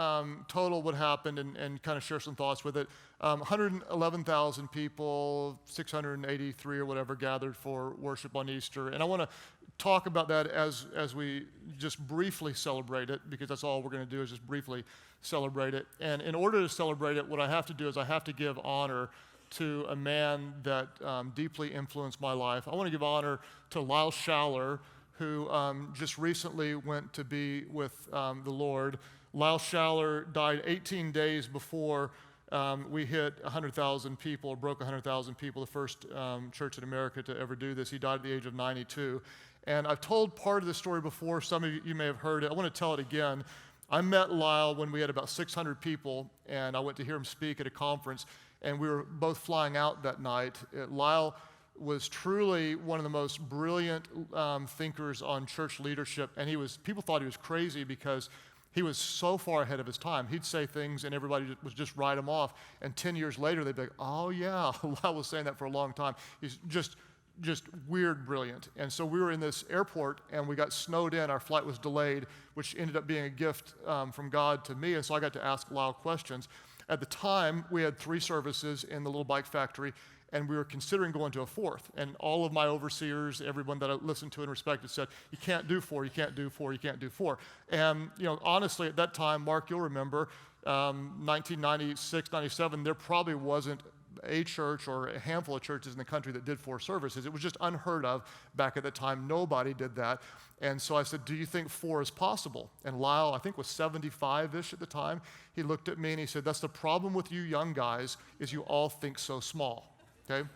total what happened and kind of share some thoughts with it. 111,000 people, 683 or whatever gathered for worship on Easter. And I want to talk about that as we just briefly celebrate it, because that's all we're going to do is just briefly celebrate it. And in order to celebrate it, what I have to do is I have to give honor to a man that deeply influenced my life. I want to give honor to Lyle Schaller, who just recently went to be with the Lord. Lyle Schaller died 18 days before we hit 100,000 people, or broke 100,000 people, the first church in America to ever do this. He died at the age of 92. And I've told part of the story before. Some of you may have heard it. I want to tell it again. I met Lyle when we had about 600 people, and I went to hear him speak at a conference, and we were both flying out that night. Lyle was truly one of the most brilliant thinkers on church leadership, and people thought he was crazy because he was so far ahead of his time. He'd say things and everybody would just write him off, and 10 years later they'd be like, oh yeah, Lyle was saying that for a long time. He's just weird brilliant. And so we were in this airport and we got snowed in. Our flight was delayed, which ended up being a gift from God to me, and so I got to ask Lyle questions. At the time, we had 3 services in the little bike factory, and we were considering going to a 4th. And all of my overseers, everyone that I listened to and respected, said, you can't do 4, you can't do 4, you can't do 4. And honestly, at that time, Mark, you'll remember, 1996, 97, there probably wasn't a church or a handful of churches in the country that did 4 services. It was just unheard of back at the time. Nobody did that. And so I said, do you think 4 is possible? And Lyle, I think, was 75-ish at the time. He looked at me and he said, that's the problem with you young guys, is you all think so small. Okay?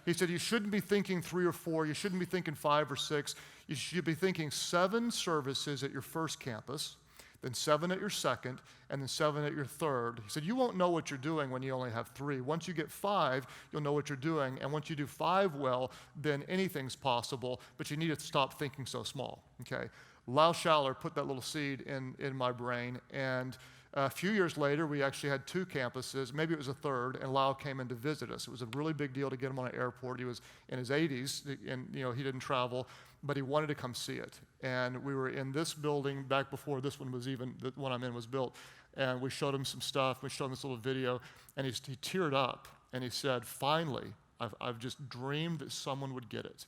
He said, you shouldn't be thinking 3 or 4. You shouldn't be thinking 5 or 6. You should be thinking 7 services at your first campus, then 7 at your second, and then 7 at your third. He said, you won't know what you're doing when you only have 3. Once you get 5, you'll know what you're doing. And once you do 5 well, then anything's possible, but you need to stop thinking so small. Okay? Lyle Schaller put that little seed in my brain, and a few years later, we actually had 2 campuses. Maybe it was a 3rd, and Lyle came in to visit us. It was a really big deal to get him on an airport. He was in his 80s, and he didn't travel, but he wanted to come see it. And we were in this building back before this one was even, the one I'm in was built, and we showed him some stuff. We showed him this little video, and he teared up, and he said, finally, I've just dreamed that someone would get it.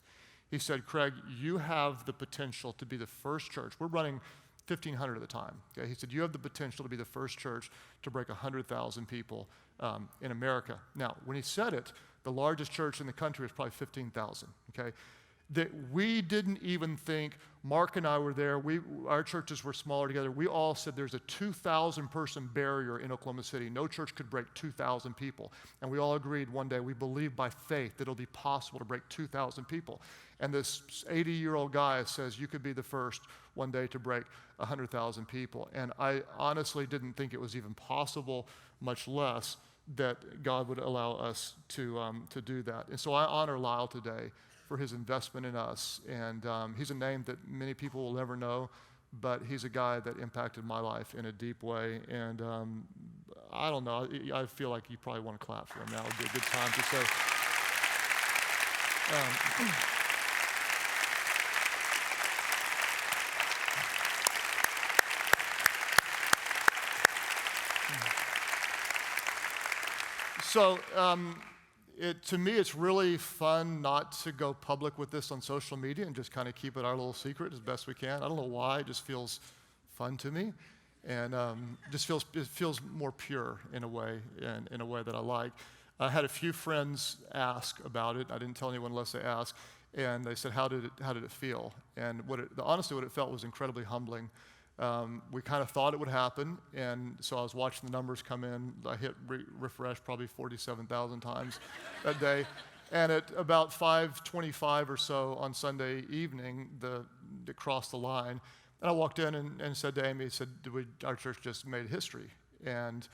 He said, Craig, you have the potential to be the first church. We're running 1,500 at the time. Okay? He said, you have the potential to be the first church to break 100,000 people in America. Now, when he said it, the largest church in the country was probably 15,000. Okay? That we didn't even think, Mark and I were there, our churches were smaller together, we all said there's a 2,000 person barrier in Oklahoma City. No church could break 2,000 people. And we all agreed one day, we believed by faith that it'll be possible to break 2,000 people. And this 80-year-old guy says, you could be the first one day to break 100,000 people. And I honestly didn't think it was even possible, much less that God would allow us to do that. And so I honor Lyle today for his investment in us. And he's a name that many people will never know, but he's a guy that impacted my life in a deep way. And I don't know, I feel like you probably want to clap for him now. It would be a good time to say. So to me, it's really fun not to go public with this on social media and just kind of keep it our little secret as best we can. I don't know why, it just feels fun to me, and it feels more pure in a way, and in a way that I like. I had a few friends ask about it. I didn't tell anyone unless they asked, and they said, "How did it feel?" And honestly, what it felt was incredibly humbling. We kind of thought it would happen, and so I was watching the numbers come in. I hit refresh probably 47,000 times that day, and at about 5:25 or so on Sunday evening, it crossed the line, and I walked in and said to Amy, our church just made history, and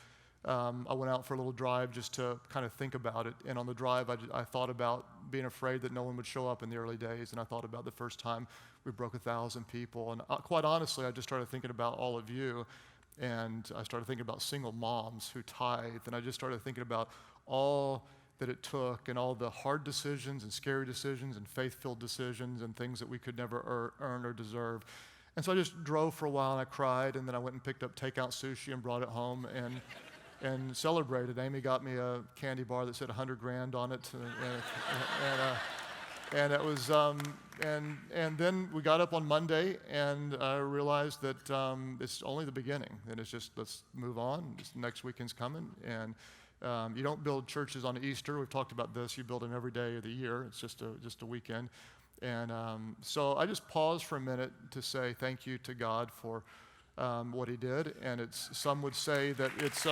I went out for a little drive just to kind of think about it, and on the drive, I thought about being afraid that no one would show up in the early days, and I thought about the first time we broke 1,000 people, and quite honestly, I just started thinking about all of you, and I started thinking about single moms who tithe, and I just started thinking about all that it took, and all the hard decisions and scary decisions and faith-filled decisions and things that we could never earn or deserve. And so I just drove for a while, and I cried, and then I went and picked up takeout sushi and brought it home, and celebrated. Amy got me a candy bar that said 100 grand on it, and it was, and then we got up on Monday, and I realized that it's only the beginning, and it's just, let's move on. Next weekend's coming, and you don't build churches on Easter. We've talked about this. You build them every day of the year. It's just a weekend, and so I just paused for a minute to say thank you to God for what He did, and some would say that it's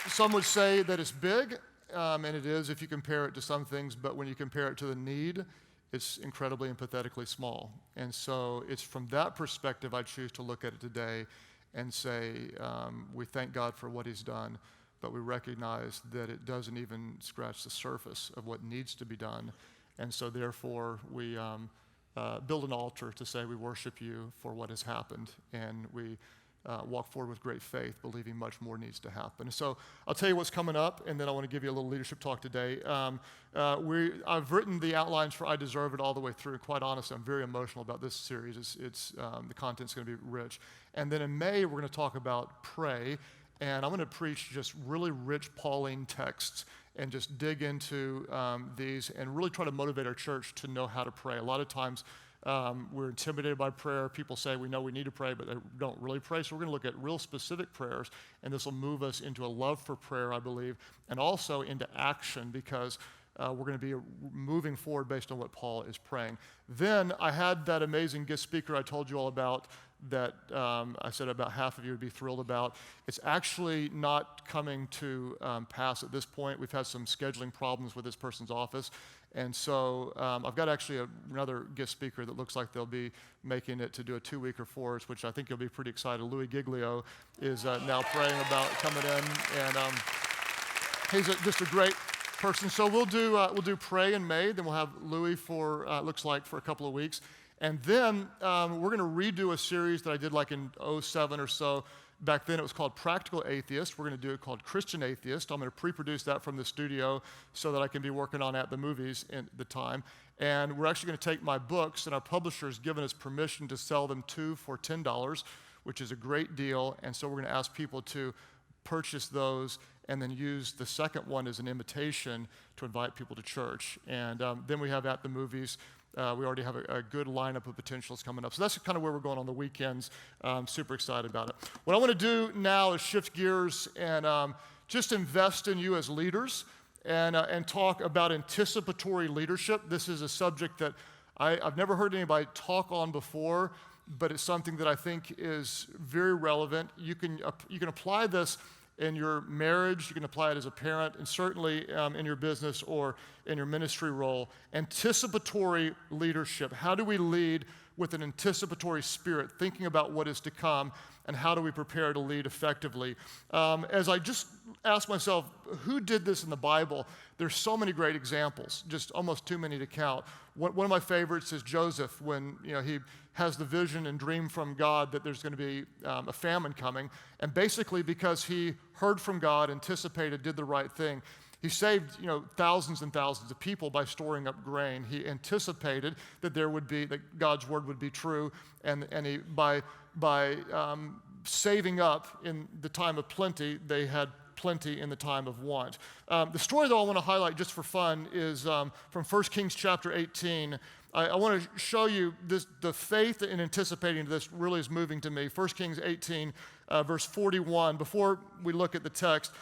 some would say that it's big, and it is if you compare it to some things, but when you compare it to the need, it's incredibly and pathetically small. And so it's from that perspective I choose to look at it today and say we thank God for what He's done, but we recognize that it doesn't even scratch the surface of what needs to be done. And so therefore we build an altar to say we worship You for what has happened, and we walk forward with great faith, believing much more needs to happen. So I'll tell you what's coming up, and then I want to give you a little leadership talk today. I've written the outlines for I Deserve It all the way through. Quite honestly, I'm very emotional about this series. The content's going to be rich. And then in May, we're going to talk about pray, and I'm going to preach just really rich Pauline texts and just dig into these and really try to motivate our church to know how to pray. A lot of times, we're intimidated by prayer. People say we know we need to pray, but they don't really pray. So we're going to look at real specific prayers, and this will move us into a love for prayer, I believe, and also into action, because we're going to be moving forward based on what Paul is praying. Then I had that amazing guest speaker I told you all about that I said about half of you would be thrilled about. It's actually not coming to pass at this point. We've had some scheduling problems with this person's office. And so I've got actually another guest speaker that looks like they'll be making it to do a 2-weeker for us, which I think you'll be pretty excited. Louis Giglio is now praying about coming in, and he's just a great person. So we'll do pray in May. Then we'll have Louis for looks like for a couple of weeks, and then we're going to redo a series that I did like in 2007 or so. Back then it was called Practical Atheist. We're going to do it called Christian Atheist. I'm going to pre-produce that from the studio so that I can be working on At the Movies in the time. And we're actually going to take my books, and our publisher has given us permission to sell them 2 for $10, which is a great deal. And so we're going to ask people to purchase those and then use the second one as an invitation to invite people to church. And then we have At the Movies. We already have a good lineup of potentials coming up. So that's kind of where we're going on the weekends. I'm super excited about it. What I want to do now is shift gears and just invest in you as leaders and talk about anticipatory leadership. This is a subject that I've never heard anybody talk on before, but it's something that I think is very relevant. You can apply this in your marriage, you can apply it as a parent, and certainly in your business or in your ministry role. Anticipatory leadership. How do we lead with an anticipatory spirit, thinking about what is to come, and how do we prepare to lead effectively? As I just asked myself, who did this in the Bible? There's so many great examples, just almost too many to count. One of my favorites is Joseph, when he has the vision and dream from God that there's going to be a famine coming, and basically because he heard from God, anticipated, did the right thing, he saved thousands and thousands of people by storing up grain. He anticipated that that God's word would be true, and he by saving up in the time of plenty, they had plenty in the time of want. The story that I want to highlight just for fun is from 1 Kings chapter 18. I want to show you this, the faith in anticipating this really is moving to me. 1 Kings 18, verse 41. Before we look at the text,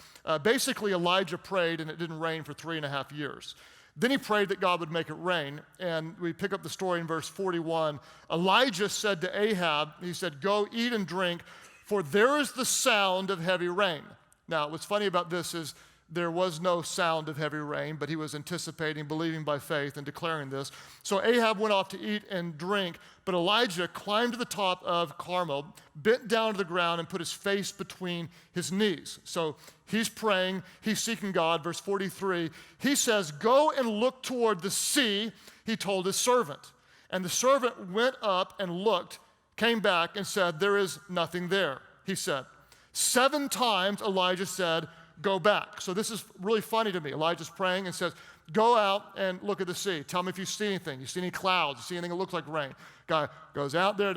basically Elijah prayed and it didn't rain for 3.5 years. Then he prayed that God would make it rain, and we pick up the story in verse 41. Elijah said to Ahab, he said, "Go eat and drink, for there is the sound of heavy rain." Now, what's funny about this is there was no sound of heavy rain, but he was anticipating, believing by faith, and declaring this. So Ahab went off to eat and drink, but Elijah climbed to the top of Carmel, bent down to the ground, and put his face between his knees. So he's praying, he's seeking God. Verse 43, he says, "Go and look toward the sea," he told his servant. And the servant went up and looked, came back and said, "There is nothing there," he said. 7 times Elijah said, "Go back." So this is really funny to me. Elijah's praying and says, "Go out and look at the sea. Tell me if you see anything. You see any clouds? You see anything that looks like rain?" Guy goes out there,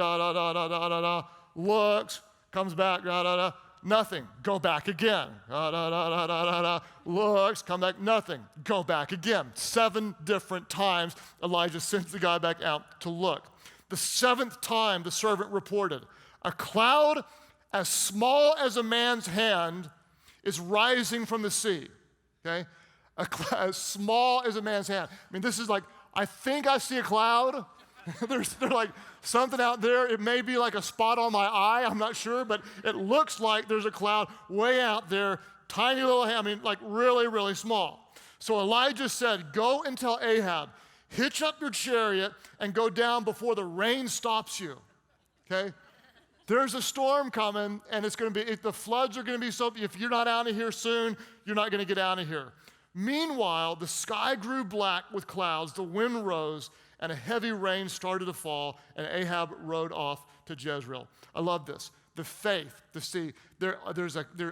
looks, comes back, nothing. Go back again. Looks, come back, nothing. Go back again. 7 different times Elijah sends the guy back out to look. The 7th time the servant reported, a cloud as small as a man's hand is rising from the sea, okay? As small as a man's hand. I mean, this is like, I think I see a cloud. There's like something out there. It may be like a spot on my eye, I'm not sure, but it looks like there's a cloud way out there, tiny little hand, I mean, like really, really small. So Elijah said, "Go and tell Ahab, hitch up your chariot and go down before the rain stops you," okay? There's a storm coming, and it's going to be, the floods are going to be so, if you're not out of here soon, you're not going to get out of here. Meanwhile, the sky grew black with clouds, the wind rose, and a heavy rain started to fall, and Ahab rode off to Jezreel. I love this. The faith,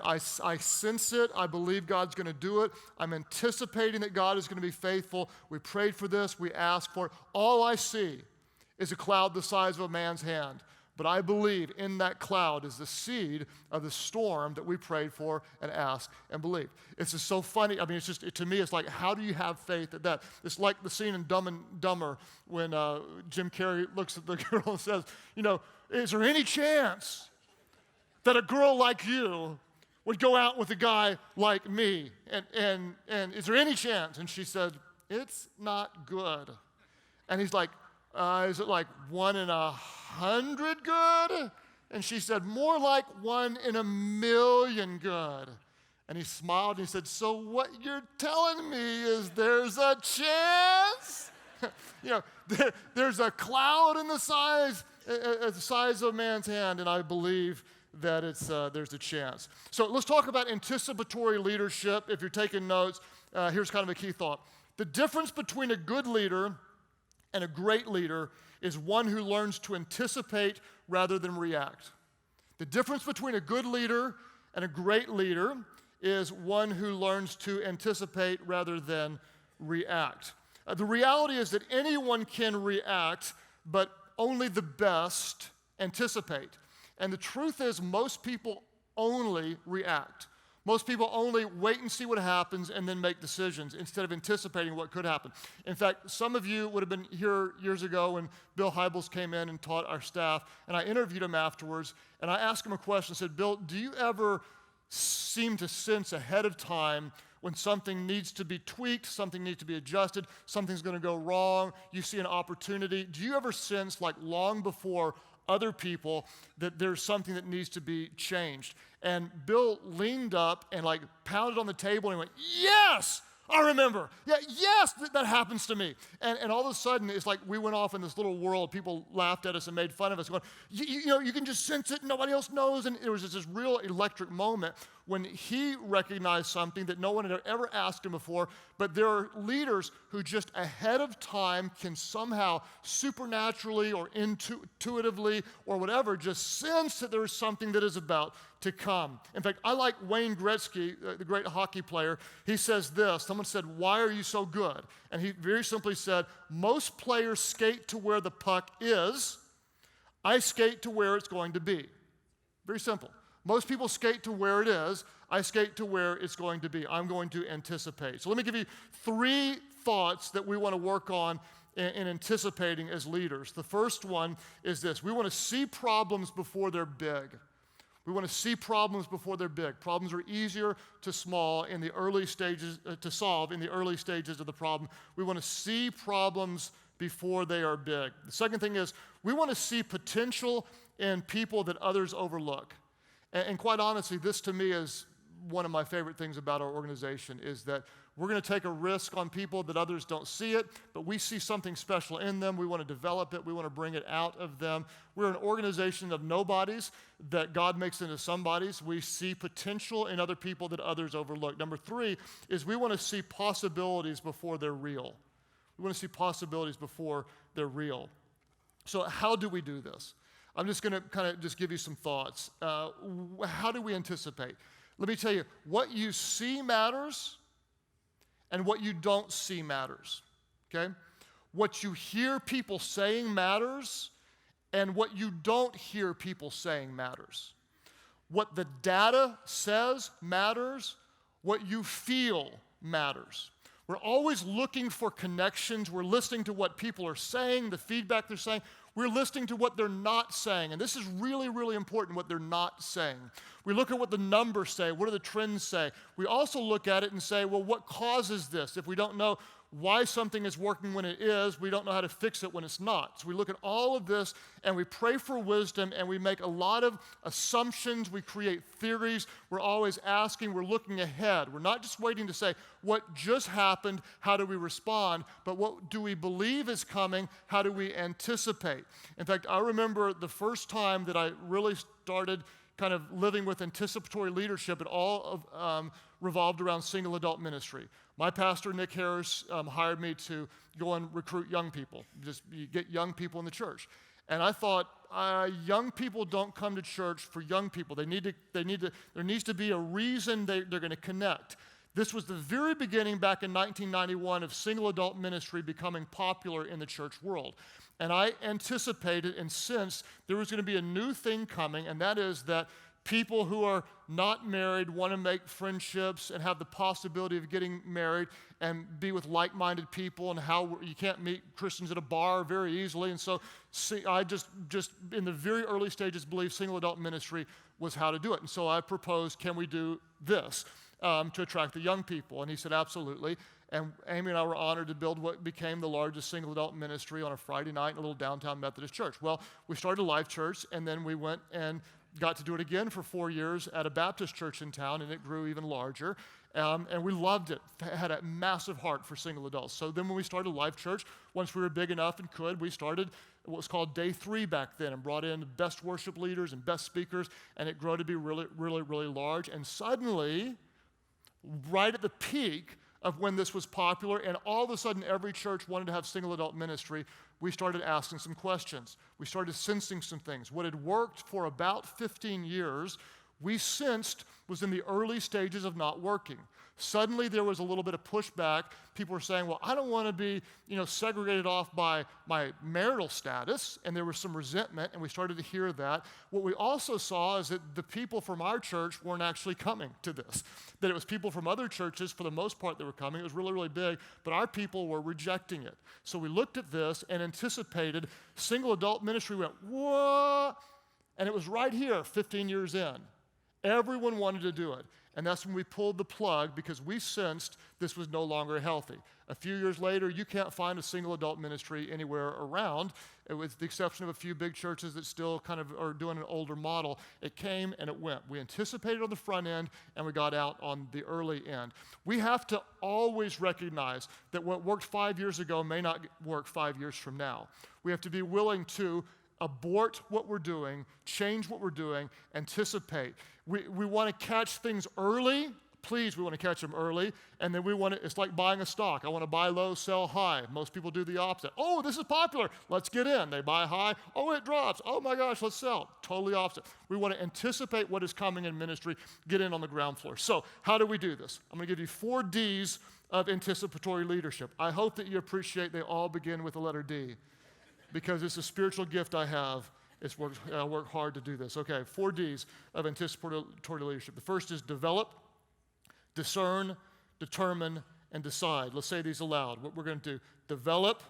I sense it. I believe God's going to do it. I'm anticipating that God is going to be faithful. We prayed for this. We asked for it. All I see is a cloud the size of a man's hand. But I believe in that cloud is the seed of the storm that we prayed for and asked and believed. It's just so funny. I mean, it's just, to me, it's like, how do you have faith at that? It's like the scene in Dumb and Dumber when Jim Carrey looks at the girl and says, you know, "Is there any chance that a girl like you would go out with a guy like me? And is there any chance?" And she said, "It's not good." And he's like, "Is it like 1 in 100 good?" And she said, "More like 1 in 1,000,000 good." And he smiled and he said, "So what you're telling me is there's a chance?" You know, there's a cloud in the size of a man's hand, and I believe that there's a chance. So let's talk about anticipatory leadership. If you're taking notes, here's kind of a key thought. The difference between a good leader and a great leader is one who learns to anticipate rather than react. The difference between a good leader and a great leader is one who learns to anticipate rather than react. The reality is that anyone can react, but only the best anticipate. And the truth is, most people only react. Most people only wait and see what happens and then make decisions instead of anticipating what could happen. In fact, some of you would have been here years ago when Bill Hybels came in and taught our staff, and I interviewed him afterwards, and I asked him a question. I said, "Bill, do you ever seem to sense ahead of time when something needs to be tweaked, something needs to be adjusted, something's going to go wrong, you see an opportunity? Do you ever sense, like long before other people, that there's something that needs to be changed?" And Bill leaned up and like pounded on the table and went, "Yes, I remember. Yeah, yes, that happens to me." And all of a sudden, it's like we went off in this little world. People laughed at us and made fun of us, going, you know, you can just sense it. Nobody else knows. And it was just this real electric moment when he recognized something that no one had ever asked him before. But there are leaders who just ahead of time can somehow supernaturally or intuitively or whatever just sense that there is something that is about to come. In fact, I like Wayne Gretzky, the great hockey player. He says this. Someone said, "Why are you so good?" And he very simply said, "Most players skate to where the puck is. I skate to where it's going to be." Very simple. Most people skate to where it is. I skate to where it's going to be. I'm going to anticipate. So let me give you 3 thoughts that we want to work on in anticipating as leaders. The first one is this. We want to see problems before they're big. We want to see problems before they're big. Problems are easier to solve in the early stages of the problem. We want to see problems before they are big. The second thing is we want to see potential in people that others overlook. And quite honestly, this to me is one of my favorite things about our organization is that we're going to take a risk on people that others don't see it, but we see something special in them. We want to develop it. We want to bring it out of them. We're an organization of nobodies that God makes into somebodies. We see potential in other people that others overlook. Number 3 is we want to see possibilities before they're real. We want to see possibilities before they're real. So how do we do this? I'm just going to kind of just give you some thoughts. How do we anticipate? Let me tell you, what you see matters and what you don't see matters, okay? What you hear people saying matters and what you don't hear people saying matters. What the data says matters, what you feel matters. We're always looking for connections. We're listening to what people are saying, the feedback they're saying. We're listening to what they're not saying. And this is really, really important, what they're not saying. We look at what the numbers say. What do the trends say? We also look at it and say, well, what causes this? If we don't know why something is working when it is, we don't know how to fix it when it's not. So we look at all of this and we pray for wisdom and we make a lot of assumptions. We create theories. We're always asking. We're looking ahead. We're not just waiting to say, what just happened? How do we respond? But what do we believe is coming? How do we anticipate? In fact, I remember the first time that I really started kind of living with anticipatory leadership. It all revolved around single adult ministry. My pastor, Nick Harris, hired me to go and recruit young people. You get young people in the church. And I thought, young people don't come to church for young people. There needs to be a reason they're going to connect. This was the very beginning back in 1991 of single adult ministry becoming popular in the church world. And I anticipated and sensed there was going to be a new thing coming, and that is that people who are not married want to make friendships and have the possibility of getting married and be with like-minded people, and how you can't meet Christians at a bar very easily. And so I just in the very early stages believed single adult ministry was how to do it. And so I proposed, can we do this to attract the young people? And he said, absolutely. And Amy and I were honored to build what became the largest single adult ministry on a Friday night in a little downtown Methodist church. Well, we started Life.Church, and then we went and got to do it again for 4 years at a Baptist church in town, and it grew even larger. And we loved it, had a massive heart for single adults. So then when we started Life.Church, once we were big enough and could, we started what was called Day 3 back then and brought in the best worship leaders and best speakers, and it grew to be really, really, really large. And suddenly, right at the peak of when this was popular, and all of a sudden every church wanted to have single adult ministry, we started asking some questions. We started sensing some things. What had worked for about 15 years, we sensed was in the early stages of not working. Suddenly there was a little bit of pushback. People were saying, well, I don't want to be, segregated off by my marital status, and there was some resentment, and we started to hear that. What we also saw is that the people from our church weren't actually coming to this, that it was people from other churches, for the most part, that were coming. It was really, really big, but our people were rejecting it. So we looked at this and anticipated single adult ministry went, what? And it was right here 15 years in. Everyone wanted to do it. And that's when we pulled the plug because we sensed this was no longer healthy. A few years later, you can't find a single adult ministry anywhere around, with the exception of a few big churches that still kind of are doing an older model. It came and it went. We anticipated on the front end and we got out on the early end. We have to always recognize that what worked 5 years ago may not work 5 years from now. We have to be willing to abort what we're doing, change what we're doing, anticipate. We want to catch things early. Please, we want to catch them early. And then it's like buying a stock. I want to buy low, sell high. Most people do the opposite. Oh, this is popular. Let's get in. They buy high. Oh, it drops. Oh my gosh, let's sell. Totally opposite. We want to anticipate what is coming in ministry, get in on the ground floor. So how do we do this? I'm going to give you 4 Ds of anticipatory leadership. I hope that you appreciate they all begin with the letter D, because it's a spiritual gift I have, It's worked hard to do this. Okay, 4 Ds of anticipatory leadership. The first is develop, discern, determine, and decide. Let's say these aloud. What we're going to do: develop,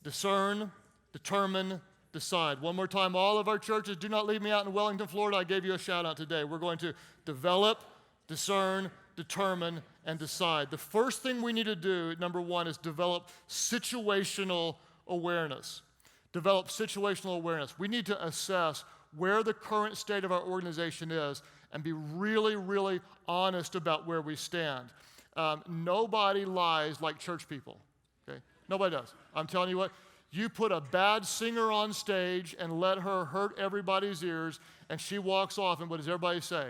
discern, determine, decide. One more time, all of our churches, do not leave me out in Wellington, Florida. I gave you a shout out today. We're going to develop, discern, determine, and decide. The first thing we need to do, number one, is develop situational awareness. Develop situational awareness. We need to assess where the current state of our organization is and be really, really honest about where we stand. Nobody lies like church people, okay? Nobody does. I'm telling you what, you put a bad singer on stage and let her hurt everybody's ears, and she walks off, and what does everybody say?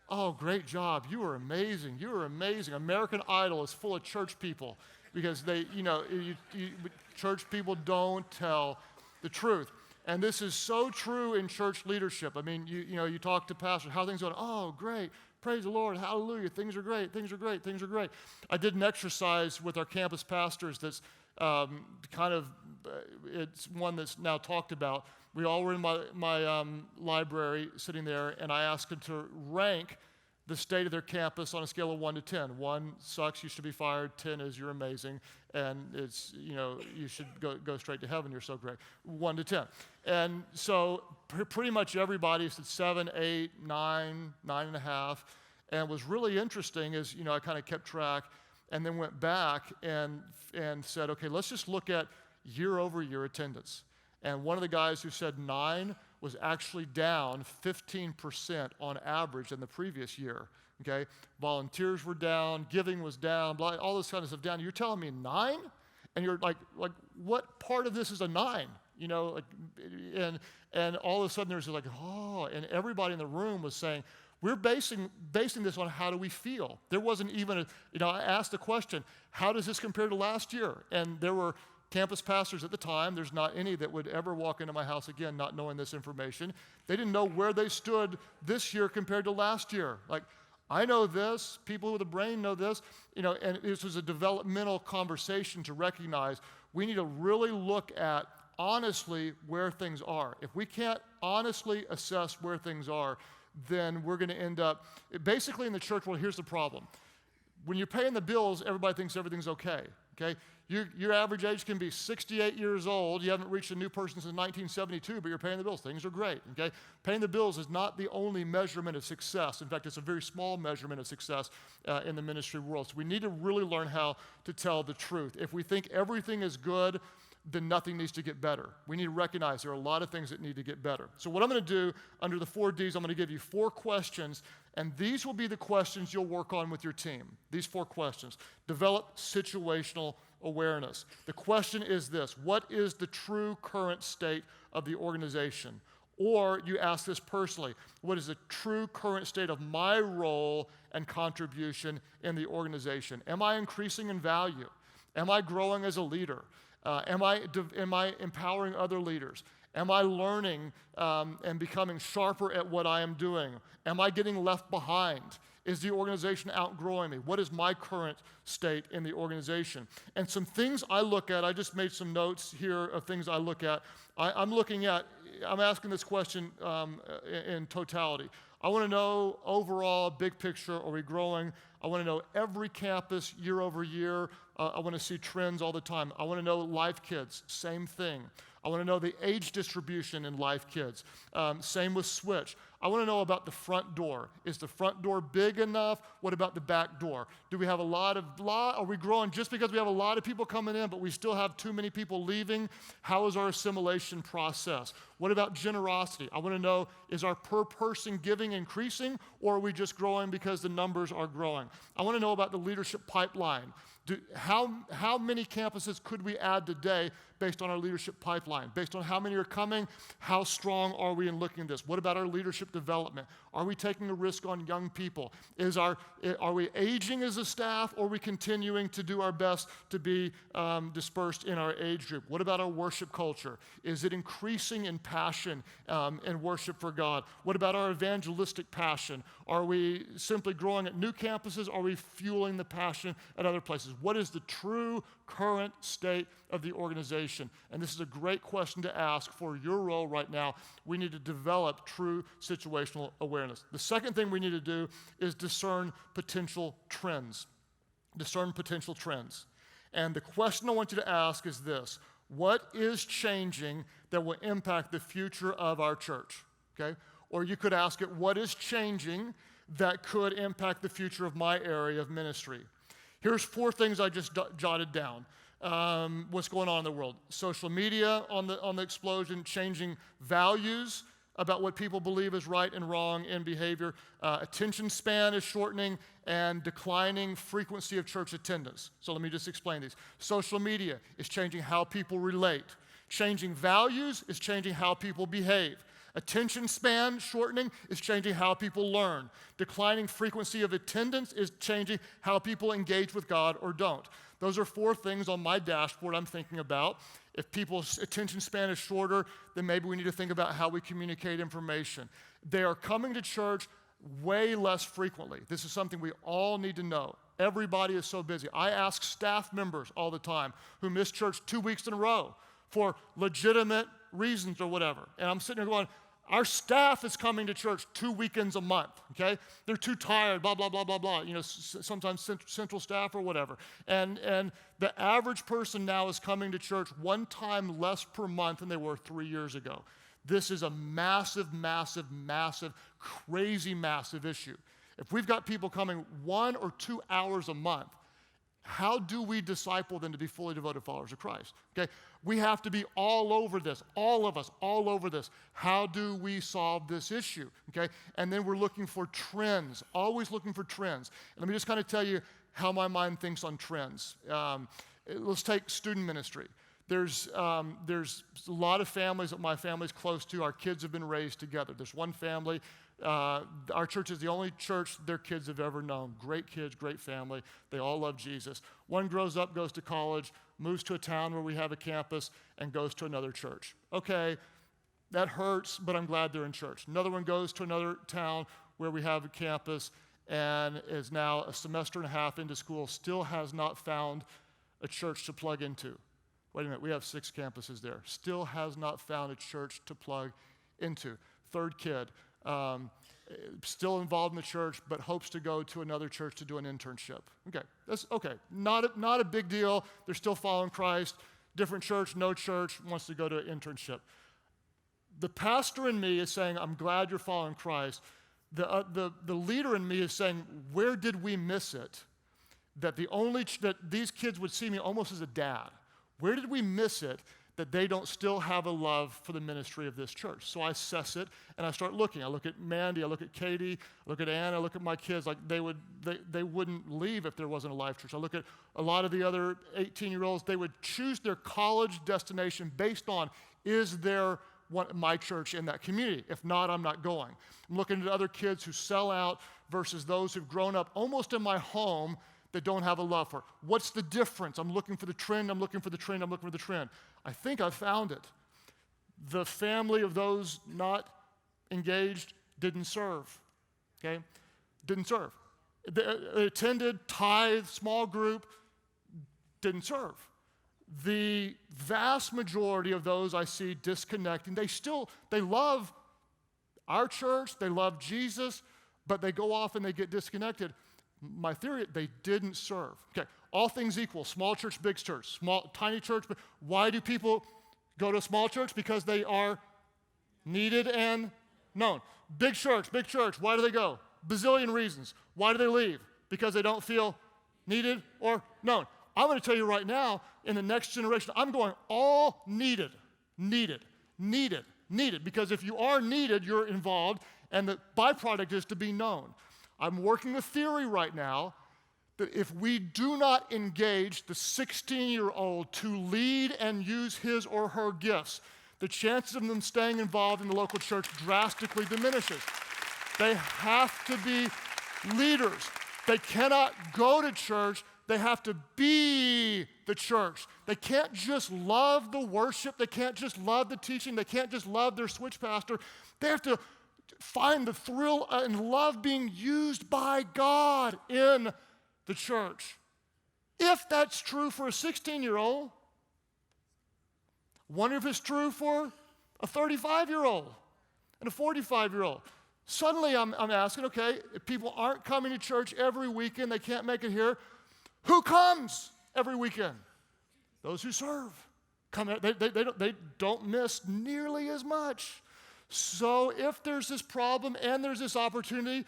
Oh, great job. You were amazing. You were amazing. American Idol is full of church people because they, church people don't tell the truth. And this is so true in church leadership. I mean, you talk to pastors, how are things going? Oh, great. Praise the Lord. Hallelujah. Things are great. Things are great. Things are great. I did an exercise with our campus pastors that's it's one that's now talked about. We all were in my library sitting there, and I asked them to rank the state of their campus on a scale of 1 to 10. 1 sucks, you should be fired. 10 is you're amazing, and it's, you should go straight to heaven, you're so great. 1 to 10. And so pretty much everybody said 7, 8, 9, 9.5. And what's really interesting is, I kind of kept track and then went back and said, okay, let's just look at year-over-year attendance. And one of the guys who said 9 was actually down 15% on average in the previous year, okay? Volunteers were down, giving was down, all this kind of stuff down. You're telling me 9? And you're like, what part of this is a 9? And all of a sudden there's like, oh, and everybody in the room was saying, we're basing this on how do we feel. There wasn't even I asked the question, how does this compare to last year? And there were campus pastors at the time, there's not any that would ever walk into my house again not knowing this information. They didn't know where they stood this year compared to last year. Like, I know this, people with a brain know this, and this was a developmental conversation to recognize we need to really look at honestly where things are. If we can't honestly assess where things are, then we're going to end up, basically in the church world, here's the problem. When you're paying the bills, everybody thinks everything's okay. Your average age can be 68 years old. You haven't reached a new person since 1972, but you're paying the bills. Things are great, okay? Paying the bills is not the only measurement of success. In fact, it's a very small measurement of success in the ministry world. So we need to really learn how to tell the truth. If we think everything is good, then nothing needs to get better. We need to recognize there are a lot of things that need to get better. So what I'm going to do under the 4 Ds, I'm going to give you 4 questions, and these will be the questions you'll work on with your team. These 4 questions. Develop situational awareness. The question is this: what is the true current state of the organization? Or you ask this personally: what is the true current state of my role and contribution in the organization? Am I increasing in value? Am I growing as a leader? Am I empowering other leaders? Am I learning and becoming sharper at what I am doing? Am I getting left behind? Is the organization outgrowing me? What is my current state in the organization? And some things I look at, I just made some notes here of things I look at. I'm asking this question in totality. I want to know overall, big picture, are we growing? I want to know every campus year over year. I want to see trends all the time. I want to know Life Kids, same thing. I want to know the age distribution in Life Kids. Same with Switch. I want to know about the front door. Is the front door big enough? What about the back door? Do we have are we growing just because we have a lot of people coming in, but we still have too many people leaving? How is our assimilation process? What about generosity? I want to know, is our per person giving increasing, or are we just growing because the numbers are growing? I want to know about the leadership pipeline. How many campuses could we add today based on our leadership pipeline? Based on how many are coming, how strong are we in looking at this? What about our leadership development? Are we taking a risk on young people? Are we aging as a staff, or are we continuing to do our best to be dispersed in our age group? What about our worship culture? Is it increasing in passion and worship for God? What about our evangelistic passion? Are we simply growing at new campuses? Are we fueling the passion at other places? What is the true current state of the organization? And this is a great question to ask for your role right now. We need to develop true situational awareness. The second thing we need to do is discern potential trends. Discern potential trends. And the question I want you to ask is this: what is changing that will impact the future of our church? Okay? Or you could ask it, what is changing that could impact the future of my area of ministry? Here's 4 things I just jotted down. What's going on in the world? Social media on the explosion, changing values about what people believe is right and wrong in behavior. Attention span is shortening, and declining frequency of church attendance. So let me just explain these. Social media is changing how people relate. Changing values is changing how people behave. Attention span shortening is changing how people learn. Declining frequency of attendance is changing how people engage with God or don't. Those are 4 things on my dashboard I'm thinking about. If people's attention span is shorter, then maybe we need to think about how we communicate information. They are coming to church way less frequently. This is something we all need to know. Everybody is so busy. I ask staff members all the time who miss church 2 weeks in a row for legitimate reasons or whatever. And I'm sitting there going, our staff is coming to church 2 weekends a month, okay? They're too tired, blah, blah, blah, blah, blah. You know, sometimes central staff or whatever. And the average person now is coming to church 1 time less per month than they were 3 years ago. This is a massive, massive, massive, crazy massive issue. If we've got people coming 1 or 2 hours a month, how do we disciple them to be fully devoted followers of Christ? Okay, we have to be all over this, all of us, all over this. How do we solve this issue? Okay, and then we're looking for trends, always looking for trends. And let me just kind of tell you how my mind thinks on trends. Let's take student ministry. There's a lot of families that my family's close to. Our kids have been raised together. There's one family. Our church is the only church their kids have ever known. Great kids, great family. They all love Jesus. One grows up, goes to college, moves to a town where we have a campus, and goes to another church. Okay, that hurts, but I'm glad they're in church. Another one goes to another town where we have a campus and is now a semester and a half into school, still has not found a church to plug into. Wait a minute, we have 6 campuses there. Still has not found a church to plug into. Third kid, still involved in the church, but hopes to go to another church to do an internship. Okay, that's okay. Not a big deal. They're still following Christ. Different church, no church, wants to go to an internship. The pastor in me is saying, I'm glad you're following Christ. The leader in me is saying, where did we miss it? That these kids would see me almost as a dad. Where did we miss it that they don't still have a love for the ministry of this church? So I assess it, and I start looking. I look at Mandy, I look at Katie, I look at Ann, I look at my kids. Like they wouldn't leave if there wasn't a Life.Church. I look at a lot of the other 18-year-olds. They would choose their college destination based on, is there my church in that community? If not, I'm not going. I'm looking at other kids who sell out versus those who've grown up almost in my home that don't have a love for it. What's the difference? I'm looking for the trend, I'm looking for the trend, I'm looking for the trend. I think I've found it. The family of those not engaged didn't serve, okay? Didn't serve. They attended, tithe, small group, didn't serve. The vast majority of those I see disconnecting, they love our church, they love Jesus, but they go off and they get disconnected. My theory, they didn't serve. Okay, all things equal, small church, big church, tiny church. But why do people go to a small church? Because they are needed and known. Big church, why do they go? Bazillion reasons. Why do they leave? Because they don't feel needed or known. I'm going to tell you right now, in the next generation, I'm going all needed. Because if you are needed, you're involved, and the byproduct is to be known. I'm working a theory right now that if we do not engage the 16-year-old to lead and use his or her gifts, the chances of them staying involved in the local church drastically diminishes. They have to be leaders. They cannot go to church. They have to be the church. They can't just love the worship. They can't just love the teaching. They can't just love their switch pastor. They have to find the thrill and love being used by God in the church. If that's true for a 16-year-old, wonder if it's true for a 35-year-old and a 45-year-old. Suddenly I'm asking, okay, if people aren't coming to church every weekend, they can't make it here, who comes every weekend? Those who serve. They don't miss nearly as much. So if there's this problem and there's this opportunity,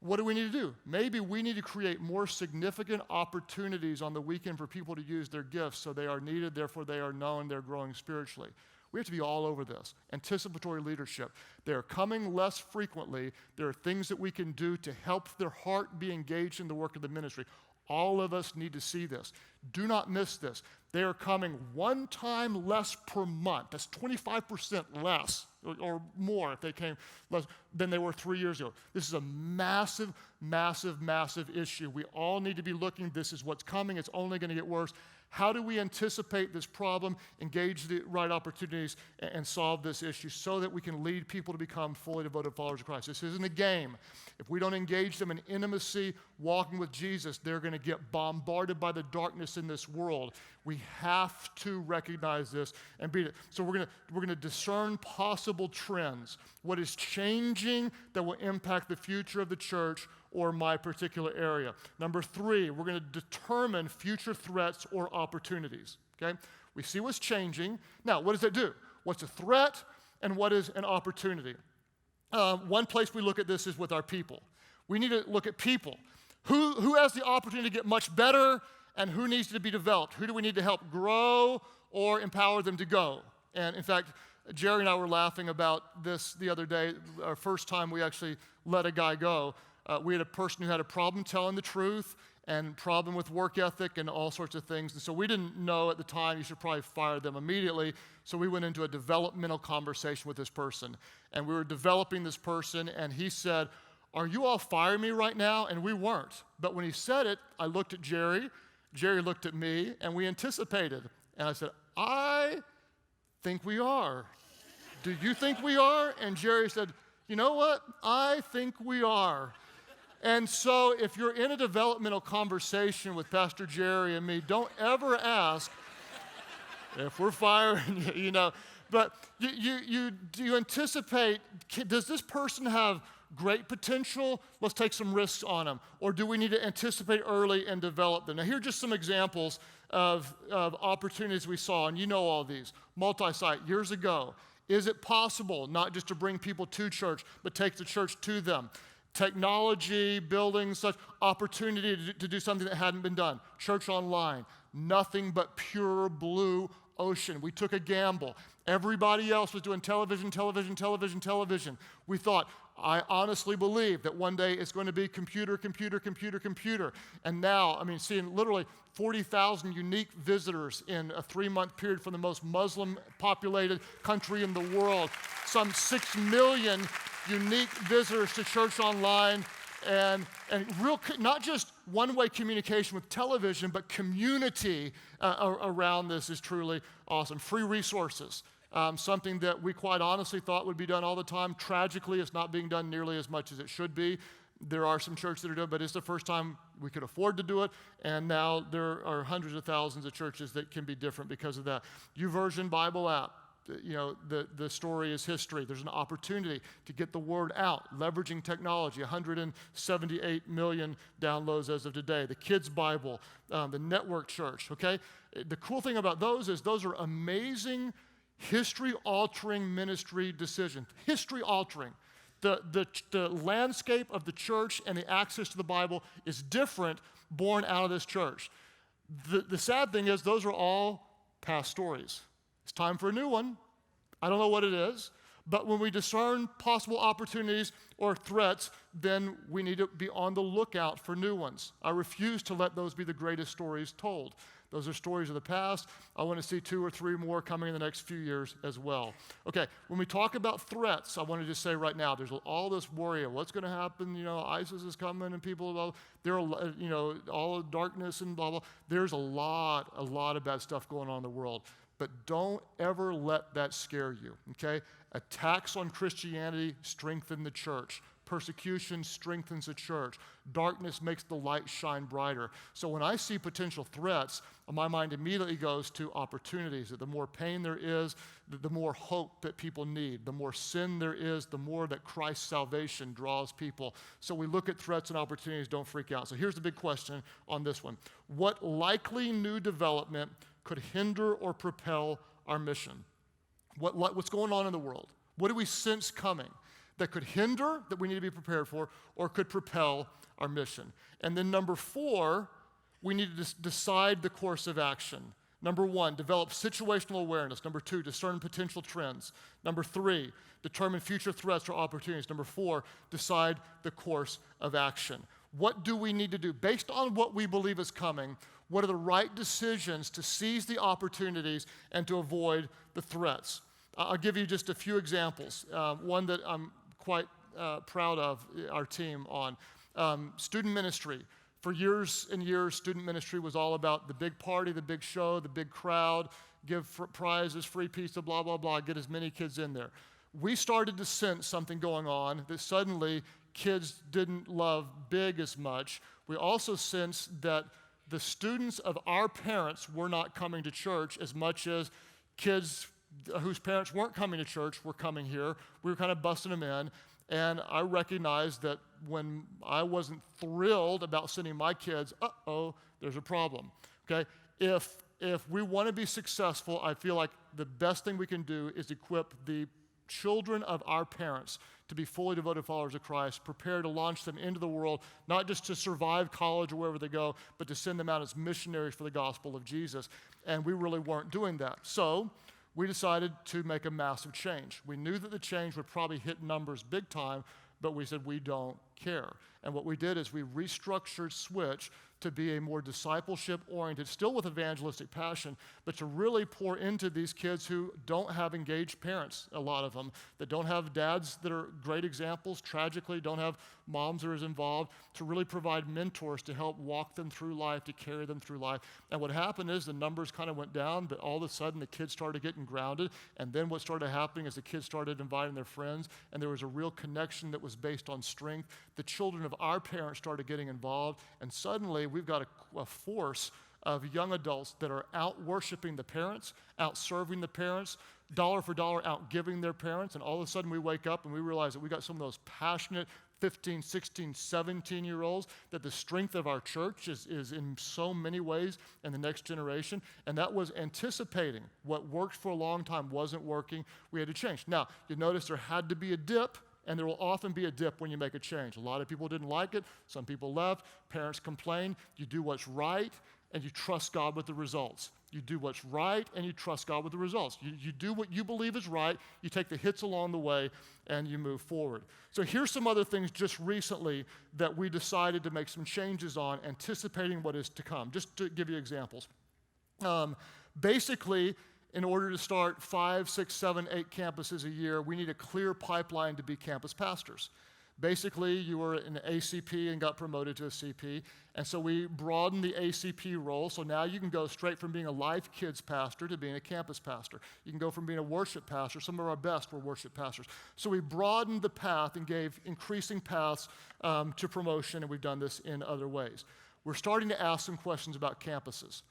what do we need to do? Maybe we need to create more significant opportunities on the weekend for people to use their gifts so they are needed, therefore they are known, they're growing spiritually. We have to be all over this. Anticipatory leadership. They're coming less frequently. There are things that we can do to help their heart be engaged in the work of the ministry. All of us need to see this. Do not miss this. They are coming one time less per month. That's 25% less or more if they came less than they were 3 years ago. This is a massive, massive, massive issue. We all need to be looking. This is what's coming. It's only going to get worse. How do we anticipate this problem, engage the right opportunities, and solve this issue so that we can lead people to become fully devoted followers of Christ? This isn't a game. If we don't engage them in intimacy, walking with Jesus, they're going to get bombarded by the darkness in this world. We have to recognize this and beat it. So we're going to discern possible trends. What is changing that will impact the future of the church or my particular area. Number 3, we're going to determine future threats or opportunities, okay? We see what's changing. Now, what does that do? What's a threat and what is an opportunity? One place we look at this is with our people. We need to look at people. Who has the opportunity to get much better and who needs to be developed? Who do we need to help grow or empower them to go? And in fact, Jerry and I were laughing about this the other day, our first time we actually let a guy go. We had a person who had a problem telling the truth and problem with work ethic and all sorts of things. And so we didn't know at the time you should probably fire them immediately. So we went into a developmental conversation with this person. And we were developing this person, and he said, "Are you all firing me right now?" And we weren't. But when he said it, I looked at Jerry. Jerry looked at me, and we anticipated. And I said, "I think we are. Do you think we are?" And Jerry said, "You know what? I think we are." And so if you're in a developmental conversation with Pastor Jerry and me, don't ever ask if we're firing you, But you anticipate, does this person have great potential? Let's take some risks on them. Or do we need to anticipate early and develop them? Now, here are just some examples of opportunities we saw, and you know all these. Multi-site, years ago. Is it possible not just to bring people to church, but take the church to them? Technology, buildings, such opportunity to do something that hadn't been done. Church online, nothing but pure blue ocean. We took a gamble. Everybody else was doing television. We thought, I honestly believe that one day it's going to be computer. And now, seeing literally 40,000 unique visitors in a 3-month period from the most Muslim-populated country in the world. Some 6 million unique visitors to church online, and real, not just one-way communication with television, but community around this is truly awesome. Free resources, something that we quite honestly thought would be done all the time. Tragically, it's not being done nearly as much as it should be. There are some churches that are doing it, but it's the first time we could afford to do it, and now there are hundreds of thousands of churches that can be different because of that. YouVersion Bible app. The story is history. There's an opportunity to get the word out, leveraging technology. 178 million downloads as of today. The Kids Bible, the Network Church, okay? The cool thing about those is those are amazing history-altering ministry decisions. History-altering. The landscape of the church and the access to the Bible is different born out of this church. The sad thing is those are all past stories. It's time for a new one. I don't know what it is, but when we discern possible opportunities or threats, then we need to be on the lookout for new ones. I refuse to let those be the greatest stories told. Those are stories of the past. I want to see 2 or 3 more coming in the next few years as well. Okay, when we talk about threats, I want to just say right now, there's all this worry of what's going to happen. ISIS is coming and people, there are, all of darkness and blah, blah. There's a lot of bad stuff going on in the world. But don't ever let that scare you, okay? Attacks on Christianity strengthen the church. Persecution strengthens the church. Darkness makes the light shine brighter. So when I see potential threats, my mind immediately goes to opportunities. That the more pain there is, the more hope that people need. The more sin there is, the more that Christ's salvation draws people. So we look at threats and opportunities, don't freak out. So here's the big question on this one. What likely new development could hinder or propel our mission? What's going on in the world? What do we sense coming that could hinder, that we need to be prepared for, or could propel our mission? And then number 4, we need to decide the course of action. Number 1, develop situational awareness. Number 2, discern potential trends. Number 3, determine future threats or opportunities. Number 4, decide the course of action. What do we need to do? Based on what we believe is coming, what are the right decisions to seize the opportunities and to avoid the threats? I'll give you just a few examples. One that I'm quite proud of our team on. Student ministry. For years and years, student ministry was all about the big party, the big show, the big crowd, give prizes, free pizza, blah, blah, blah, get as many kids in there. We started to sense something going on that suddenly kids didn't love big as much. We also sensed that the students of our parents were not coming to church as much as kids whose parents weren't coming to church were coming here. We were kind of busting them in. And I recognized that when I wasn't thrilled about sending my kids, there's a problem, okay? If we want to be successful, I feel like the best thing we can do is equip the children of our parents to be fully devoted followers of Christ, prepare to launch them into the world, not just to survive college or wherever they go, but to send them out as missionaries for the gospel of Jesus. And we really weren't doing that. So we decided to make a massive change. We knew that the change would probably hit numbers big time, but we said we don't care. And what we did is we restructured Switch to be a more discipleship-oriented, still with evangelistic passion, but to really pour into these kids who don't have engaged parents, a lot of them, that don't have dads that are great examples, tragically don't have moms that are as involved, to really provide mentors to help walk them through life, to carry them through life. And what happened is the numbers kind of went down, but all of a sudden the kids started getting grounded, and then what started happening is the kids started inviting their friends, and there was a real connection that was based on strength. The children of our parents started getting involved, and suddenly we've got a force of young adults that are out worshiping the parents, out serving the parents, dollar for dollar out giving their parents, and all of a sudden we wake up and we realize that we got some of those passionate 15, 16, 17-year-olds, that the strength of our church is in so many ways in the next generation, and that was anticipating what worked for a long time wasn't working. We had to change. Now, you notice there had to be a dip, and there will often be a dip when you make a change. A lot of people didn't like it. Some people left. Parents complained. You do what's right, and you trust God with the results. You do what's right, and you trust God with the results. You do what you believe is right. You take the hits along the way, and you move forward. So here's some other things just recently that we decided to make some changes on, anticipating what is to come. Just to give you examples. Basically, in order to start 5, 6, 7, 8 campuses a year, we need a clear pipeline to be campus pastors. Basically, you were an ACP and got promoted to a CP, and so we broadened the ACP role, so now you can go straight from being a Life Kids pastor to being a campus pastor. You can go from being a worship pastor. Some of our best were worship pastors. So we broadened the path and gave increasing paths to promotion, and we've done this in other ways. We're starting to ask some questions about campuses.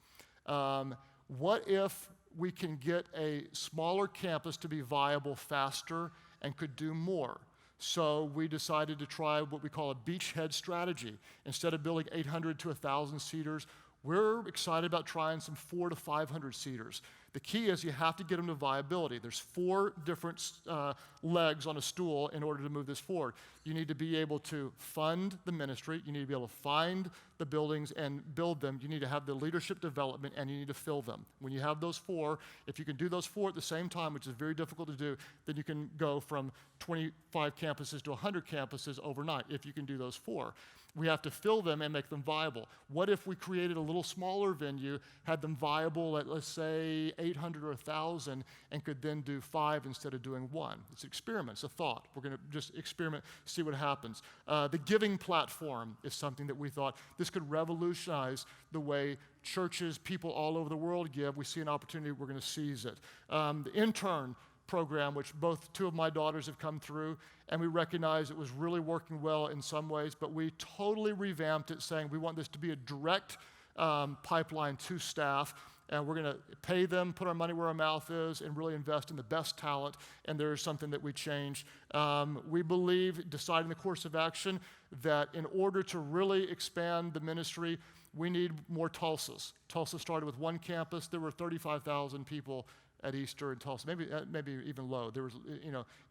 What if we can get a smaller campus to be viable faster and could do more? So we decided to try what we call a beachhead strategy. Instead of building 800 to 1,000 seaters, we're excited about trying some 400 to 500 seaters. The key is you have to get them to viability. There's 4 different legs on a stool in order to move this forward. You need to be able to fund the ministry. You need to be able to find the buildings and build them, you need to have the leadership development and you need to fill them. When you have those four, if you can do those four at the same time, which is very difficult to do, then you can go from 25 campuses to 100 campuses overnight if you can do those four. We have to fill them and make them viable. What if we created a little smaller venue, had them viable at, let's say, 800 or 1,000, and could then do 5 instead of doing 1? It's an experiment. It's a thought. We're going to just experiment, see what happens. The giving platform is something that we thought this could revolutionize the way churches, people all over the world give. We see an opportunity. We're going to seize it. The intern program, which two of my daughters have come through, and we recognize it was really working well in some ways, but we totally revamped it, saying we want this to be a direct pipeline to staff, and we're going to pay them, put our money where our mouth is, and really invest in the best talent, and there's something that we changed. We believe, deciding the course of action, that in order to really expand the ministry, we need more Tulsas. Tulsa started with one campus. There were 35,000 people at Easter in Tulsa, maybe even low. There was,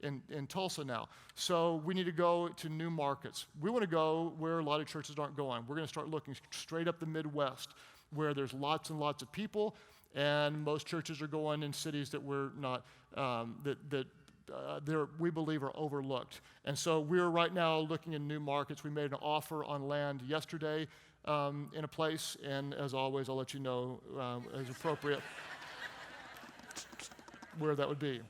in Tulsa now. So we need to go to new markets. We want to go where a lot of churches aren't going. We're going to start looking straight up the Midwest, where there's lots and lots of people, and most churches are going in cities that we're not, we believe are overlooked. And so we're right now looking in new markets. We made an offer on land yesterday in a place, and as always, I'll let you know as appropriate where that would be.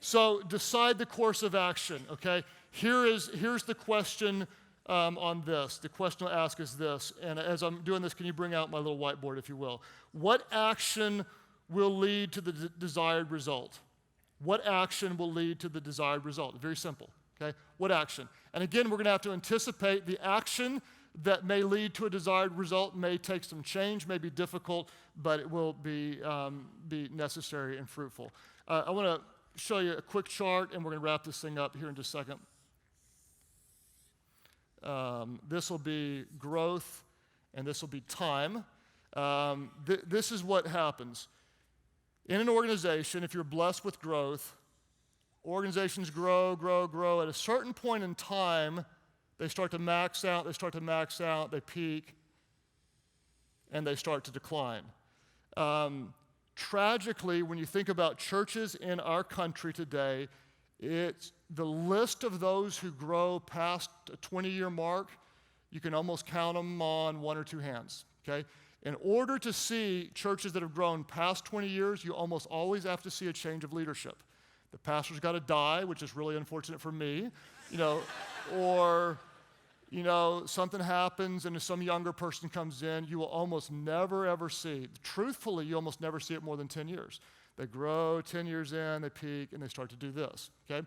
So decide the course of action, okay? Here's the question on this. The question I'll ask is this, and as I'm doing this, can you bring out my little whiteboard, if you will? What action will lead to the desired result? What action will lead to the desired result? Very simple, okay? What action? And again, we're going to have to anticipate the action that may lead to a desired result, may take some change, may be difficult, but it will be necessary and fruitful. I want to show you a quick chart, and we're going to wrap this thing up here in just a second. This will be growth, and this will be time. This is what happens. In an organization, if you're blessed with growth, organizations grow. At a certain point in time, they start to max out, they peak, and they start to decline. Tragically, when you think about churches in our country today, it's the list of those who grow past a 20-year mark, you can almost count them on one or two hands, okay? In order to see churches that have grown past 20 years, you almost always have to see a change of leadership. The pastor's got to die, which is really unfortunate for me, or something happens and some younger person comes in, you will almost never, ever see. Truthfully, you almost never see it more than 10 years. They grow 10 years in, they peak, and they start to do this, okay?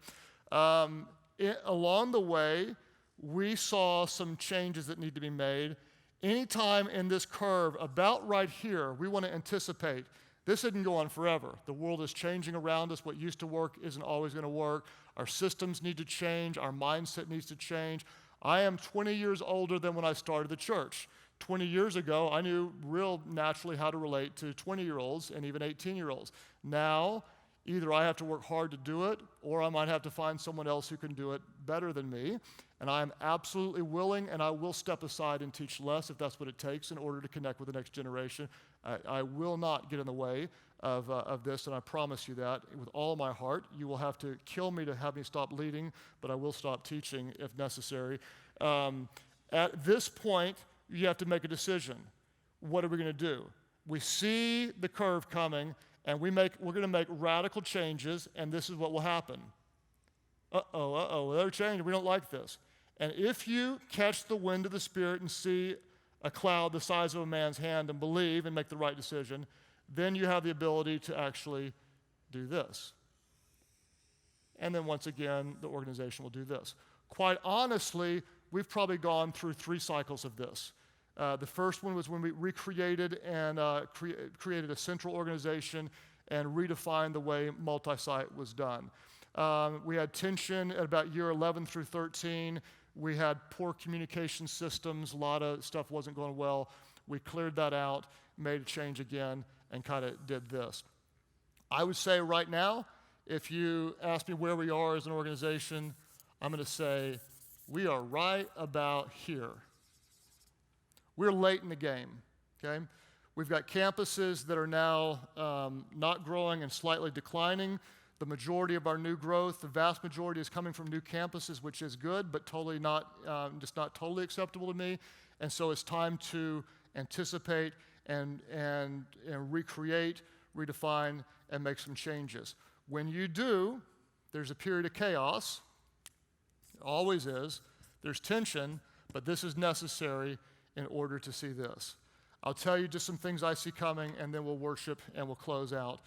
Along the way, we saw some changes that need to be made. Anytime in this curve, about right here, we want to anticipate this isn't going on forever. The world is changing around us. What used to work isn't always going to work. Our systems need to change. Our mindset needs to change. I am 20 years older than when I started the church. 20 years ago, I knew real naturally how to relate to 20-year-olds and even 18-year-olds. Now, either I have to work hard to do it, or I might have to find someone else who can do it better than me. And I am absolutely willing, and I will step aside and teach less if that's what it takes in order to connect with the next generation. I will not get in the way of this, and I promise you that with all my heart. You will have to kill me to have me stop leading, but I will stop teaching if necessary. At this point, you have to make a decision. What are we going to do? We see the curve coming, and we're going to make radical changes, and this is what will happen. They're changing. We don't like this. And if you catch the wind of the Spirit and see a cloud the size of a man's hand and believe and make the right decision, then you have the ability to actually do this. And then once again, the organization will do this. Quite honestly, we've probably gone through 3 cycles of this. The first one was when we recreated and created a central organization and redefined the way multi-site was done. We had tension at about year 11 through 13. We had poor communication systems. A lot of stuff wasn't going well. We cleared that out, made a change again, and kind of did this. I would say right now, if you ask me where we are as an organization, I'm going to say we are right about here. We're late in the game, okay? We've got campuses that are now not growing and slightly declining. The majority of our new growth, the vast majority, is coming from new campuses, which is good, but totally not, just not totally acceptable to me. And so it's time to anticipate and recreate, redefine, and make some changes. When you do, there's a period of chaos. It always is. There's tension, but this is necessary in order to see this. I'll tell you just some things I see coming, and then we'll worship and we'll close out.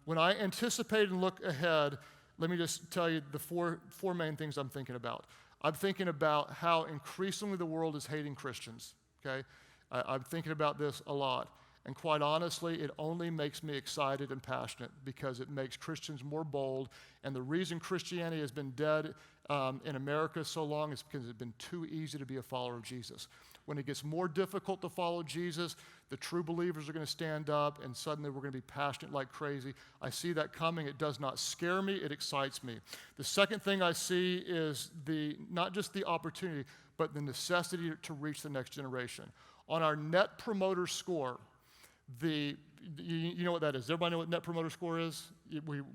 When I anticipate and look ahead, let me just tell you the four main things I'm thinking about. I'm thinking about how increasingly the world is hating Christians, okay? I'm thinking about this a lot. And quite honestly, it only makes me excited and passionate because it makes Christians more bold. And the reason Christianity has been dead in America so long is because it's been too easy to be a follower of Jesus. When it gets more difficult to follow Jesus, the true believers are going to stand up, and suddenly we're going to be passionate like crazy. I see that coming. It does not scare me. It excites me. The second thing I see is not just the opportunity, but the necessity to reach the next generation. On our Net Promoter Score, you know what that is. Does everybody know what Net Promoter Score is?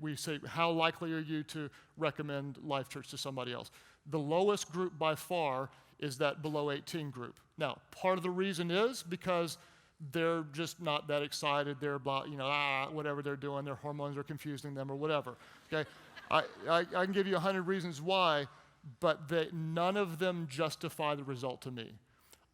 We say, how likely are you to recommend Life.Church to somebody else? The lowest group by far is that below 18 group. Now, part of the reason is because they're just not that excited. They're about, whatever they're doing, their hormones are confusing them or whatever, okay? I can give you 100 reasons why, but none of them justify the result to me.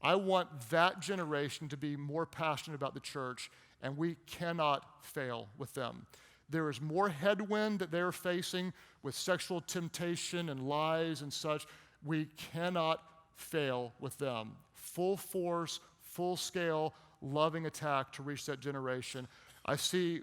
I want that generation to be more passionate about the church, and we cannot fail with them. There is more headwind that they're facing with sexual temptation and lies and such. We cannot fail with them. Full force, full scale, loving attack to reach that generation. I see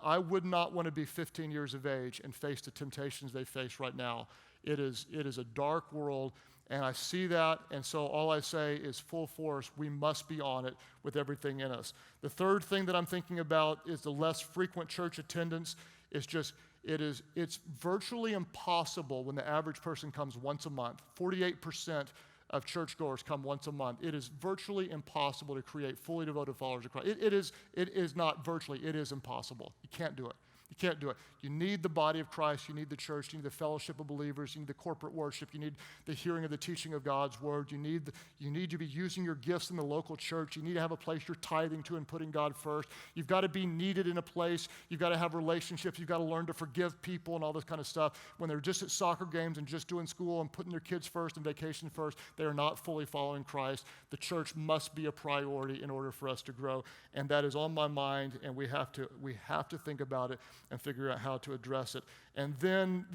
I would not want to be 15 years of age and face the temptations they face right now. It is a dark world, and I see that, and so all I say is full force. We must be on it with everything in us. The third thing that I'm thinking about is the less frequent church attendance. It's virtually impossible when the average person comes once a month. 48% of churchgoers come once a month. It is virtually impossible to create fully devoted followers of Christ. It is not virtually, it is impossible. You can't do it. You can't do it. You need the body of Christ. You need the church. You need the fellowship of believers. You need the corporate worship. You need the hearing of the teaching of God's word. You need to be using your gifts in the local church. You need to have a place you're tithing to and putting God first. You've got to be needed in a place. You've got to have relationships. You've got to learn to forgive people and all this kind of stuff. When they're just at soccer games and just doing school and putting their kids first and vacation first, they are not fully following Christ. The church must be a priority in order for us to grow. And that is on my mind, and we have to think about it and figure out how to address it. And then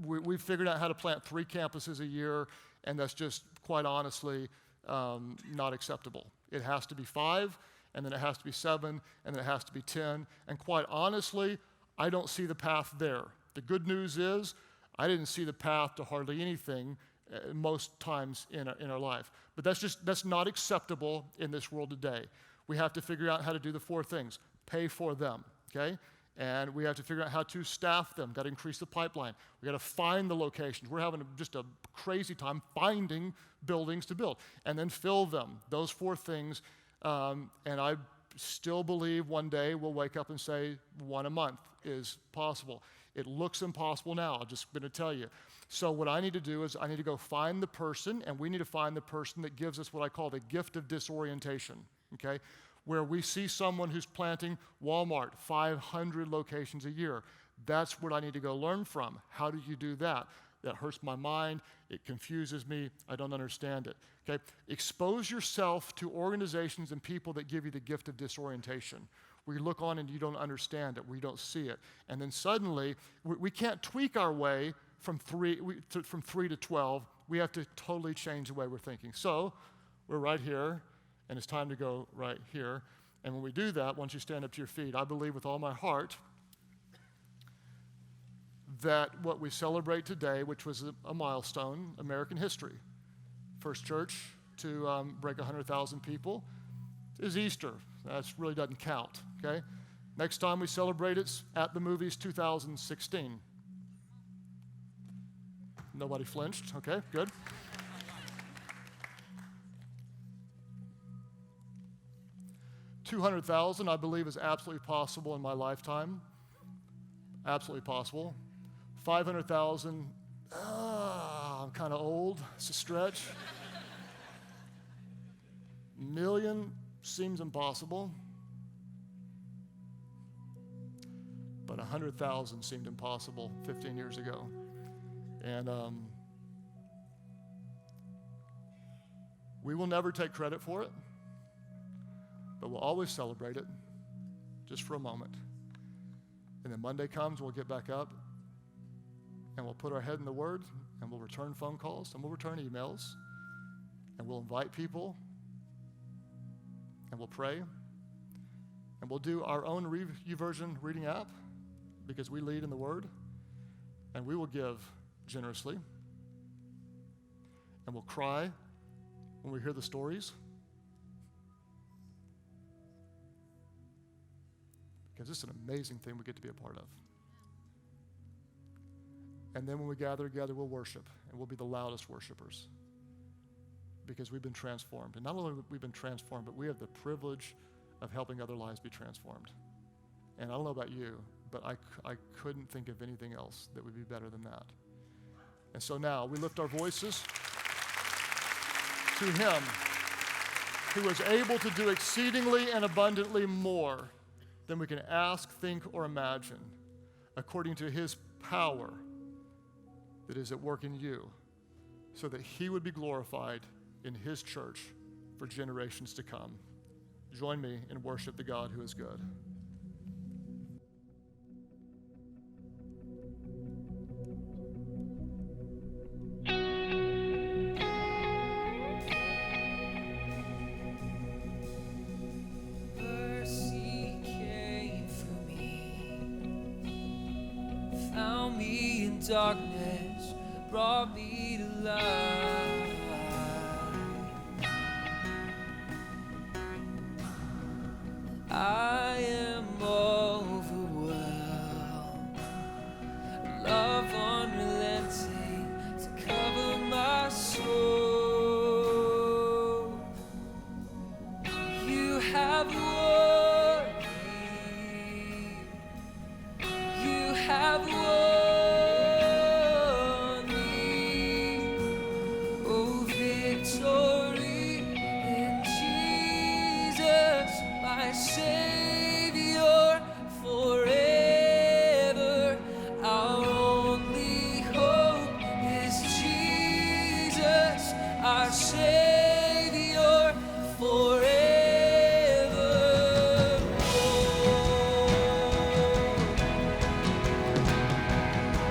we've figured out how to plant 3 campuses a year, and that's just, quite honestly, not acceptable. It has to be 5, and then it has to be 7, and then it has to be 10. And quite honestly, I don't see the path there. The good news is I didn't see the path to hardly anything most times in our life. But that's not acceptable in this world today. We have to figure out how to do the 4 things. Pay for them, okay? And we have to figure out how to staff them. Got to increase the pipeline. We got to find the locations. We're having just a crazy time finding buildings to build, and then fill them. Those 4 things, and I still believe one day we'll wake up and say 1 a month is possible. It looks impossible now. I'm just going to tell you. So what I need to do is I need to go find the person, and we need to find the person that gives us what I call the gift of disorientation, okay? Where we see someone who's planting Walmart, 500 locations a year. That's what I need to go learn from. How do you do that? That hurts my mind. It confuses me. I don't understand it. Okay? Expose yourself to organizations and people that give you the gift of disorientation, where you look on and you don't understand it, where you don't see it. And then suddenly, we can't tweak our way from 3 to 12. We have to totally change the way we're thinking. So we're right here, and it's time to go right here. And when we do that, once you stand up to your feet, I believe with all my heart that what we celebrate today, which was a milestone, American history, first church to break 100,000 people, is Easter. That really doesn't count, okay? Next time we celebrate it's at the movies 2016. Nobody flinched, okay, good. 200,000, I believe, is absolutely possible in my lifetime. Absolutely possible. 500,000, I'm kind of old. It's a stretch. Million seems impossible. But 100,000 seemed impossible 15 years ago. And we will never take credit for it, but we'll always celebrate it just for a moment. And then Monday comes, we'll get back up, and we'll put our head in the Word, and we'll return phone calls, and we'll return emails, and we'll invite people, and we'll pray, and we'll do our own YouVersion reading app, because we lead in the Word, and we will give generously, and we'll cry when we hear the stories, because it's an amazing thing we get to be a part of. And then when we gather together, we'll worship, and we'll be the loudest worshipers, because we've been transformed. And not only have we been transformed, but we have the privilege of helping other lives be transformed. And I don't know about you, but I couldn't think of anything else that would be better than that. And so now we lift our voices to Him who is able to do exceedingly and abundantly more than we can ask, think, or imagine, according to His power that is at work in you, so that He would be glorified in His church for generations to come. Join me in worship the God who is good. Darkness brought me to light. I am overwhelmed. Love unrelenting to cover my soul. You have won me. You have won. Savior, forever, our only hope is Jesus, our Savior, forever.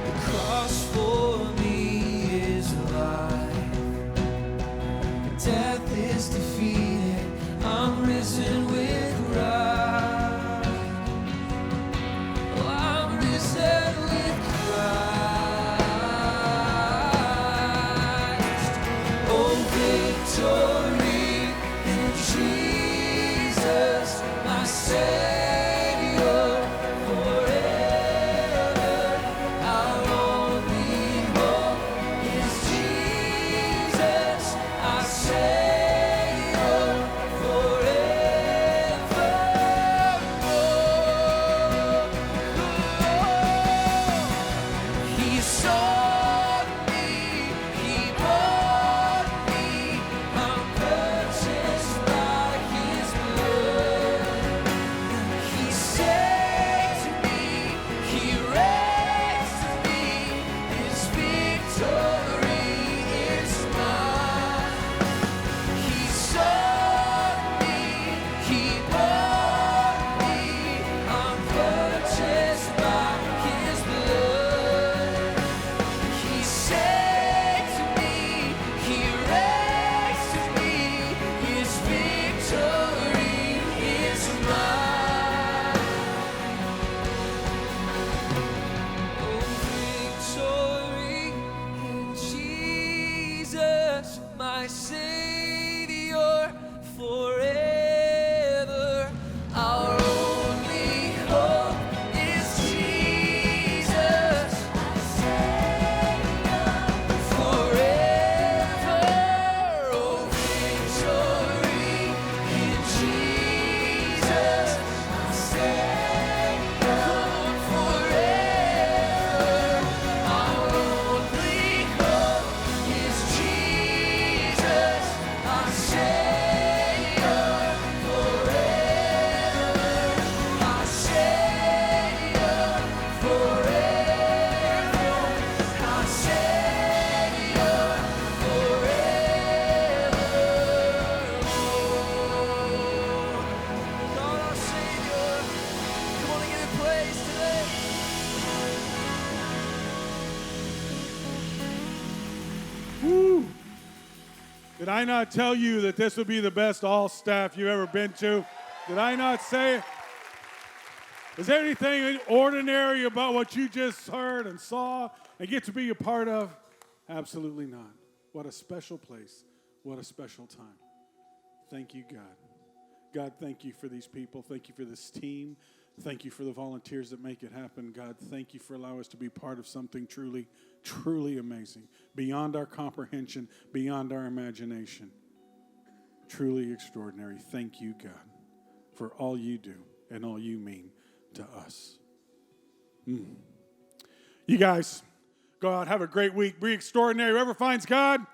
The cross for me is life, death is defeated, I'm risen with Did I not tell you that this would be the best all staff you've ever been to? Did I not say it? Is there anything ordinary about what you just heard and saw and get to be a part of? Absolutely not. What a special place. What a special time. Thank you, God. God, thank you for these people. Thank you for this team. Thank you for the volunteers that make it happen. God, thank you for allowing us to be part of something truly, truly amazing, beyond our comprehension, beyond our imagination. Truly extraordinary. Thank you, God, for all you do and all you mean to us. You guys, go out, have a great week. Be extraordinary. Whoever finds God,